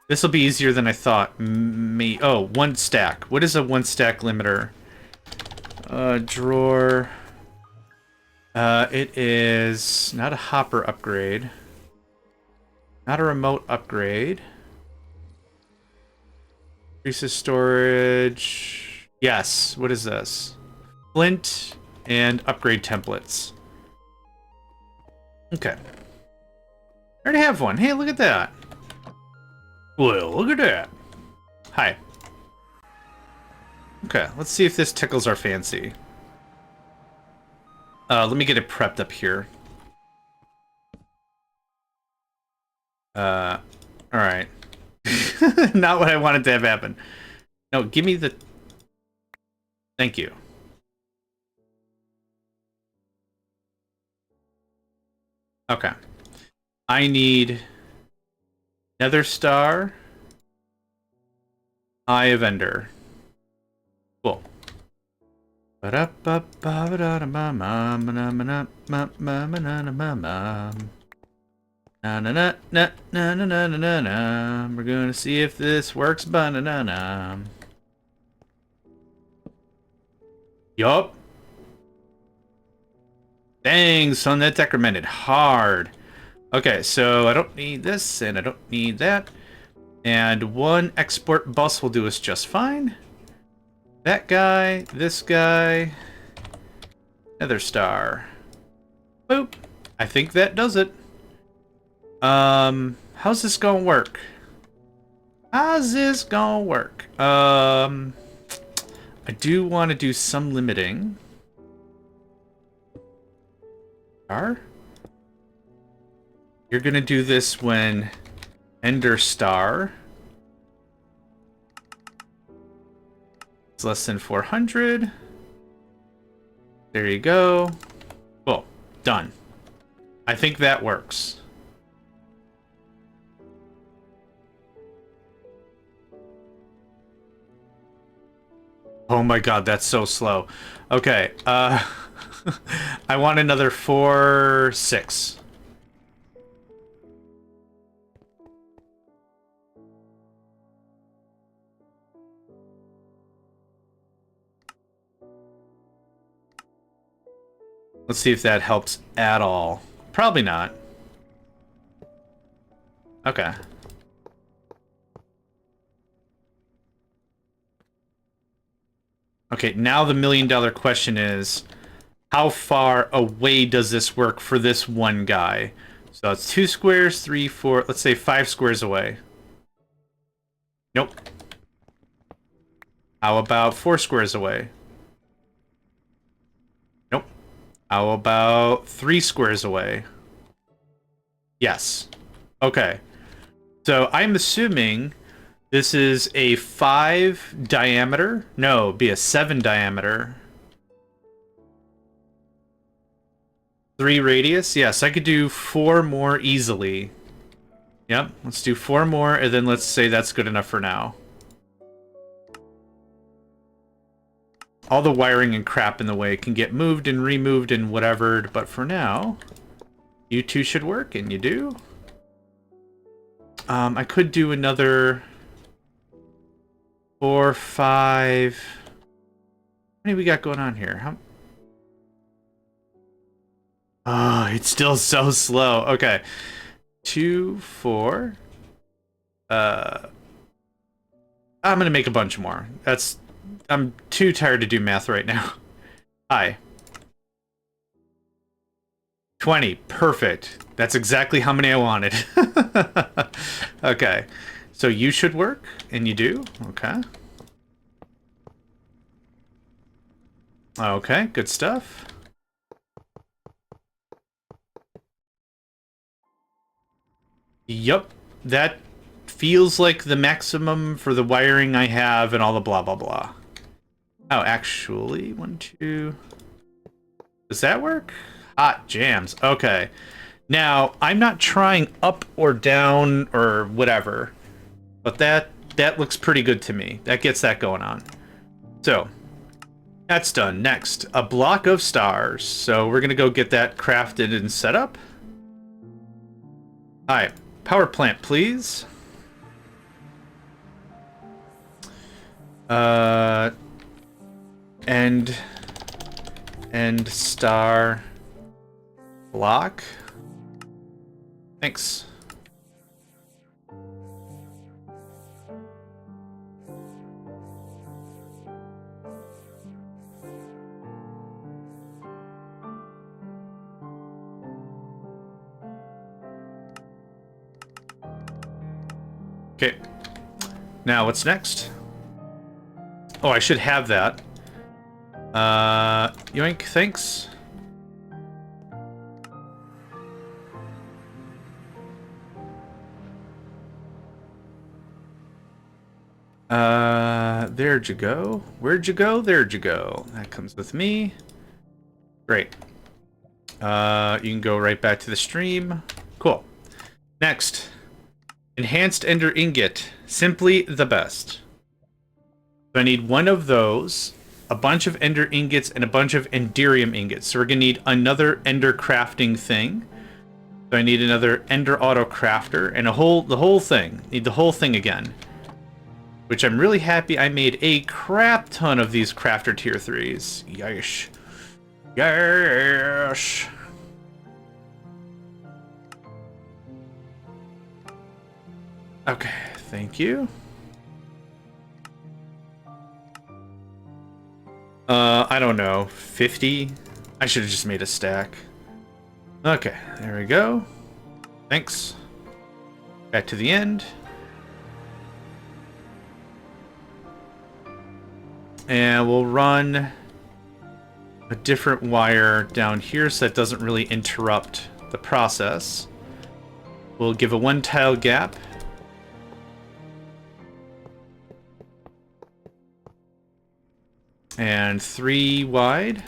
This will be easier than I thought. Oh, one stack. What is a one stack limiter? Drawer. It is not a hopper upgrade. Not a remote upgrade. Increases storage. Yes. What is this? Flint and upgrade templates. Okay. I already have one. Hey, look at that. Well, look at that. Hi. Okay, let's see if this tickles our fancy. Let me get it prepped up here. Alright. Not what I wanted to have happen. No, give me the... Thank you. Okay. I need... Nether Star. Eye of Ender. Cool. We're gonna see if this works. Yup. Dang, son, that decremented hard. Okay, so I don't need this, and I don't need that. And one export bus will do us just fine. That guy, this guy, Nether Star. Boop. I think that does it. How's this gonna work? How's this gonna work? I do want to do some limiting. Star? You're gonna do this when Ender Star is less than 400. There you go. Cool. Done. I think that works. Oh my god, that's so slow. Okay, I want another 4, 6. Let's see if that helps at all. Probably not. Okay. Okay, now the million-dollar question is, how far away does this work for this one guy? So it's 2 squares, 3, 4, let's say 5 squares away. Nope. How about 4 squares away? Nope. How about 3 squares away? Yes. Okay. So I'm assuming this is a 5 diameter. No, it'd be a 7 diameter. 3 radius. Yes, I could do 4 more easily. Yep, let's do 4 more, and then let's say that's good enough for now. All the wiring and crap in the way can get moved and removed and whatever, but for now, you two should work, and you do. I could do another 4, 5. How many we got going on here? Oh, it's still so slow. Okay. 2, 4. I'm gonna make a bunch more. I'm too tired to do math right now. Hi. 20. Perfect. That's exactly how many I wanted. Okay. So you should work, and you do. Okay. Okay, good stuff. Yup. That feels like the maximum for the wiring I have and all the blah, blah, blah. Oh, actually, 1, 2... Does that work? Hot jams. Okay. Now, I'm not trying up or down or whatever, but that looks pretty good to me. That gets that going on. So, that's done. Next, a block of stars. So we're going to go get that crafted and set up. All right. Power plant, please. End star block. Thanks. Okay. Now, what's next? Oh, I should have that. Yoink, thanks. There'd you go. Where'd you go? There'd you go. That comes with me. Great. You can go right back to the stream. Cool. Next. Enhanced Ender Ingot. Simply the best. So I need one of those, a bunch of Ender Ingots, and a bunch of Enderium Ingots. So we're going to need another Ender crafting thing. So I need another Ender Auto Crafter, and the whole thing. Need the whole thing again. Which I'm really happy I made a crap ton of these Crafter Tier 3s. Yeesh. Yeesh. Okay, thank you. I don't know, 50? I should have just made a stack. Okay, there we go. Thanks. Back to the end. And we'll run a different wire down here so that doesn't really interrupt the process. We'll give a 1 tile gap. And 3 wide.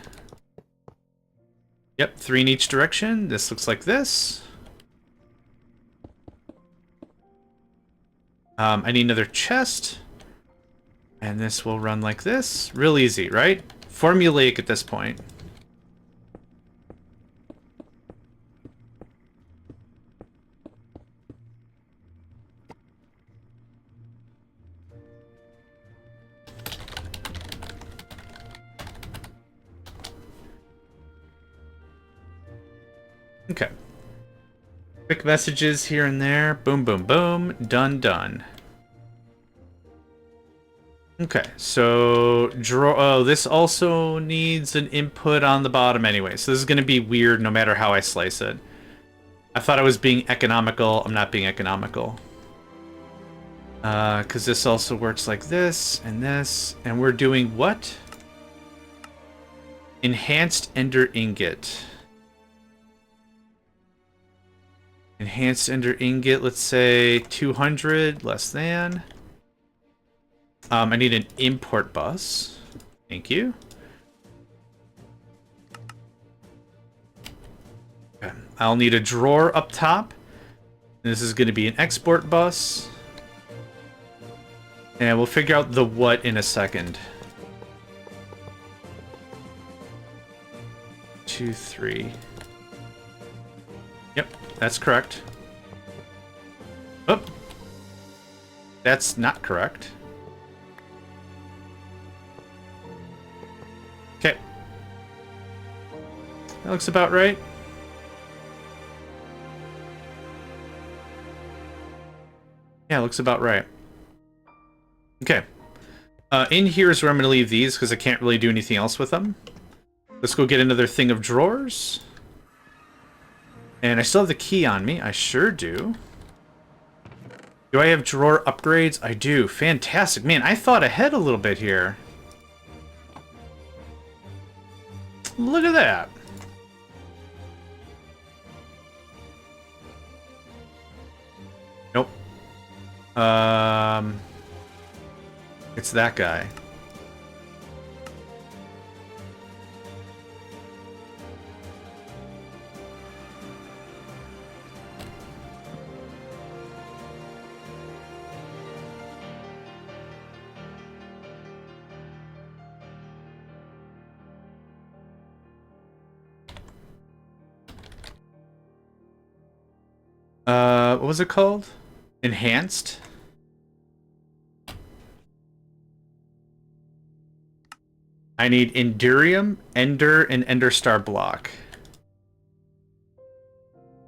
Yep, 3 in each direction. This looks like this. I need another chest. And this will run like this. Real easy, right? Formulaic at this point. Okay. Quick messages here and there. Boom, boom, boom. Done, done. Okay, so draw. Oh, this also needs an input on the bottom anyway. So this is going to be weird no matter how I slice it. I thought I was being economical. I'm not being economical. Because this also works like this, and we're doing what? Enhanced Ender Ingot. Enhanced Ender Ingot, let's say 200, less than. I need an import bus. Thank you. Okay. I'll need a drawer up top. This is going to be an export bus. And we'll figure out the what in a second. 2, 3. Yep, that's correct. Oh, that's not correct. Okay. That looks about right. Yeah, looks about right. Okay. In here is where I'm going to leave these, because I can't really do anything else with them. Let's go get another thing of drawers. And I still have the key on me. I sure do. Do I have drawer upgrades? I do. Fantastic. Man, I thought ahead a little bit here. Look at that. Nope. It's that guy. What was it called? Enhanced? I need Endurium, Ender, and Ender Star Block.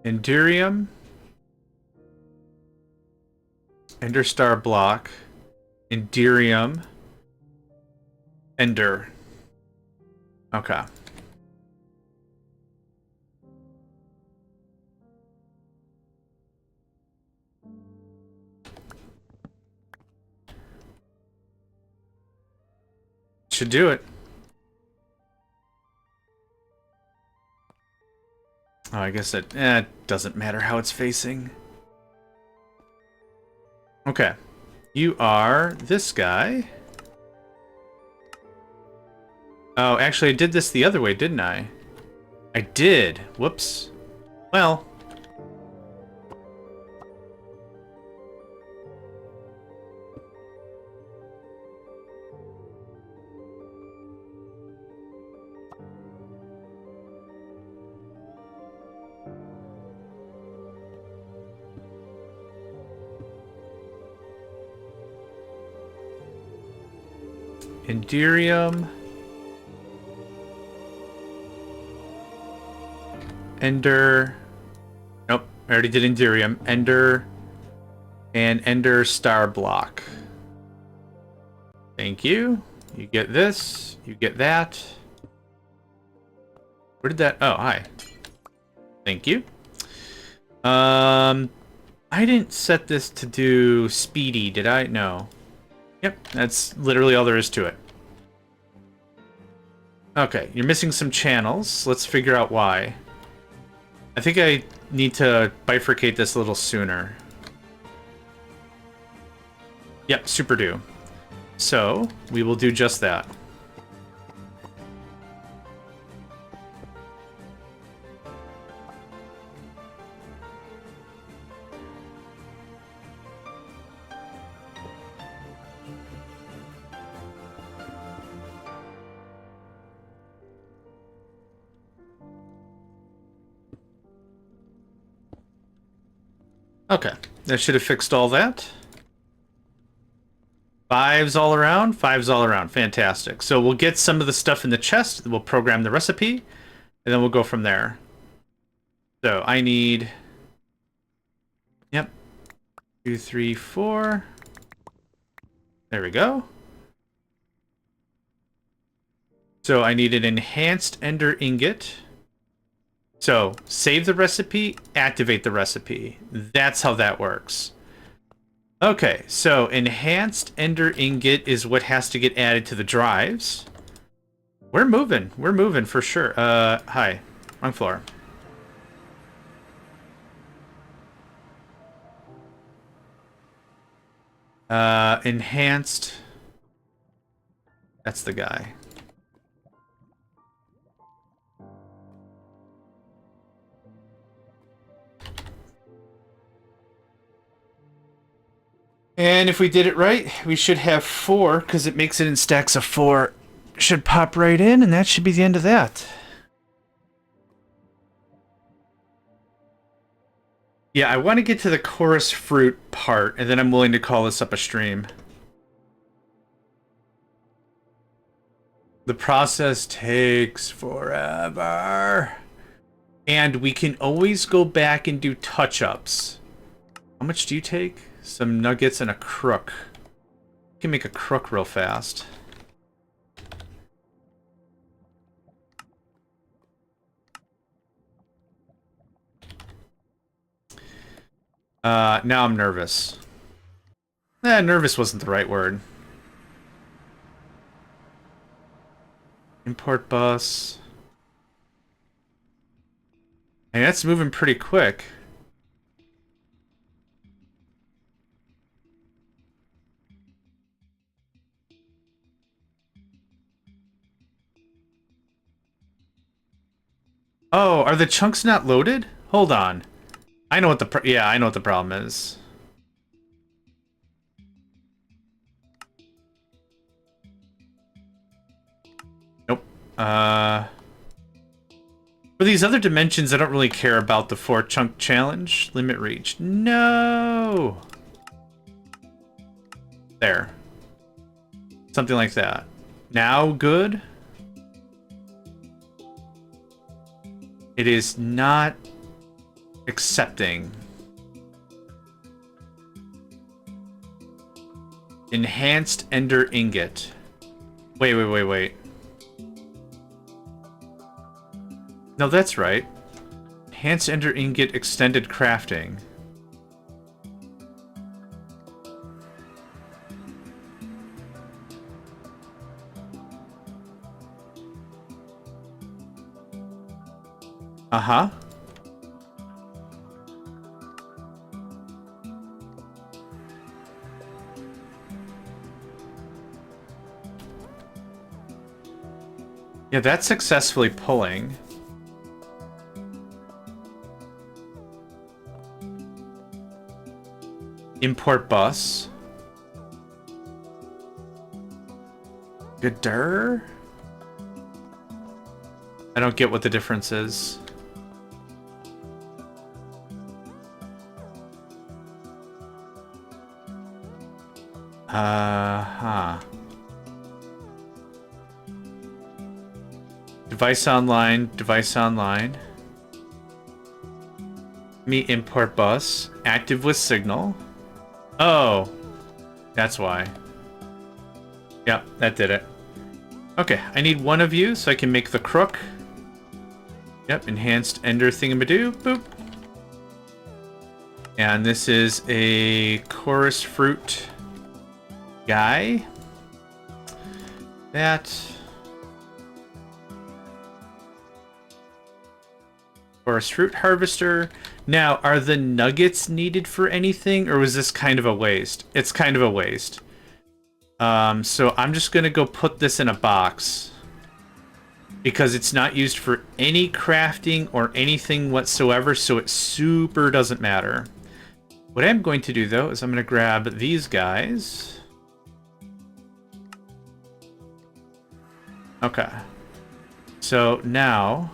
Endurium, Ender Star Block, Endurium, Ender. Okay. Should do it. Oh, I guess it doesn't matter how it's facing. Okay. You are this guy. Oh, actually, I did this the other way, didn't I? I did. Whoops. Well. Endurium. Ender. Nope, I already did Endurium. Ender. And Ender Star Block. Thank you. You get this. You get that. Where did that... Oh, hi. Thank you. I didn't set this to do speedy, did I? No. Yep, that's literally all there is to it. Okay, you're missing some channels. Let's figure out why. I think I need to bifurcate this a little sooner. Yep, super do. So, we will do just that. Okay, that should have fixed all that. Fives all around, fives all around. Fantastic. So we'll get some of the stuff in the chest, we'll program the recipe, and then we'll go from there. So I need... Yep. 2, 3, 4. There we go. So I need an enhanced ender ingot. So, save the recipe, activate the recipe. That's how that works. Okay, so enhanced ender ingot is what has to get added to the drives. We're moving for sure. Hi. Wrong floor. Enhanced. That's the guy. And if we did it right, we should have 4, because it makes it in stacks of 4. Should pop right in, and that should be the end of that. Yeah, I want to get to the chorus fruit part, and then I'm willing to call this up a stream. The process takes forever. And we can always go back and do touch-ups. How much do you take? some nuggets and a crook. We can make a crook real fast. Now I'm nervous. Nervous wasn't the right word. Import bus. Hey, that's moving pretty quick. Oh, are the chunks not loaded? Hold on. I know what the I know what the problem is. Nope. For these other dimensions, I don't really care about the 4-chunk challenge. Limit reach. No! There. Something like that. Now good? It is not accepting. Enhanced Ender Ingot. Wait. No, that's right. Enhanced Ender Ingot Extended Crafting. Uh-huh. Yeah, that's successfully pulling. Import bus. Gooder? I don't get what the difference is. Device online. Me import bus. Active with signal. Oh. That's why. Yep, that did it. Okay, I need one of you so I can make the crook. Yep, enhanced ender thingamadoo. Boop. And this is a chorus fruit guy. That. Chorus fruit harvester. Now, are the nuggets needed for anything, or was this kind of a waste? It's kind of a waste. So I'm just gonna go put this in a box because it's not used for any crafting or anything whatsoever, so it super doesn't matter. What I'm going to do, though, is I'm gonna grab these guys. Okay. So now,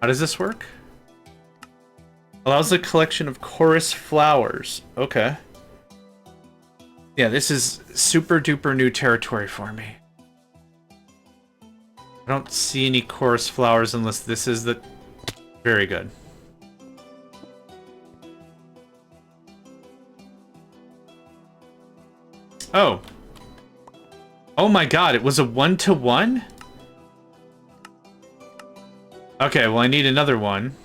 how does this work? Allows a collection of chorus flowers. Okay. Yeah, this is super duper new territory for me. I don't see any chorus flowers unless this is the... Very good. Oh. Oh my god, it was a 1-to-1? Okay, well I need another one.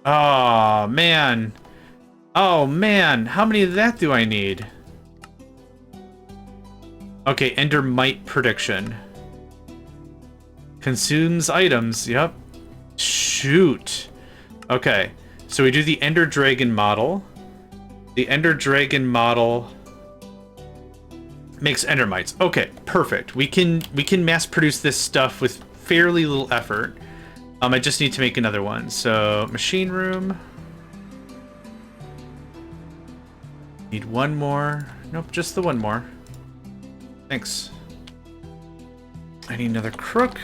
Oh, man. Oh, man. How many of that do I need? Okay, Ender Mite prediction. Consumes items, yep. Shoot. Okay, so we do the Ender Dragon model. The Ender Dragon model makes Ender Mites. Okay, perfect. We can mass produce this stuff with fairly little effort. I just need to make another one. So, machine room. Need one more. Nope, just the one more. Thanks. I need another crook.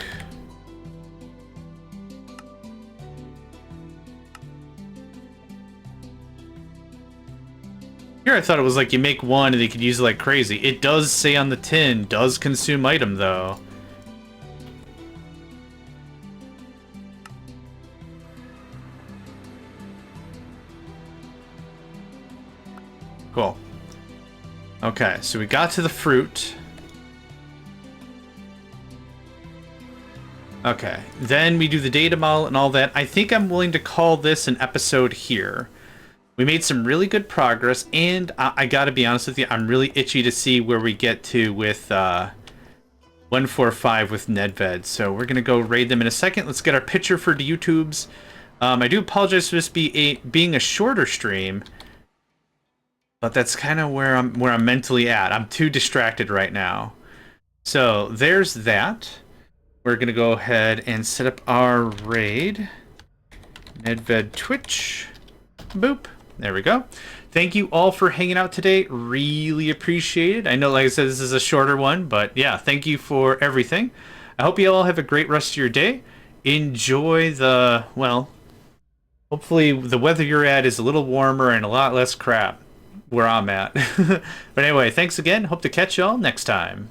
Here I thought it was like you make one and they could use it like crazy. It does say on the tin, does consume item though. Okay, so we got to the fruit. Okay, then we do the data model and all that. I think I'm willing to call this an episode here. We made some really good progress, and I gotta be honest with you, I'm really itchy to see where we get to with 145 with Nedved. So we're gonna go raid them in a second. Let's get our picture for the YouTubes. I do apologize for this being a shorter stream, but that's kind of where I'm mentally at. I'm too distracted right now. So there's that. We're going to go ahead and set up our raid. Nedved Twitch. Boop. There we go. Thank you all for hanging out today. Really appreciate it. I know, like I said, this is a shorter one, but yeah, thank you for everything. I hope you all have a great rest of your day. Enjoy the, well, hopefully the weather you're at is a little warmer and a lot less crap where I'm at. But anyway, thanks again. Hope to catch y'all next time.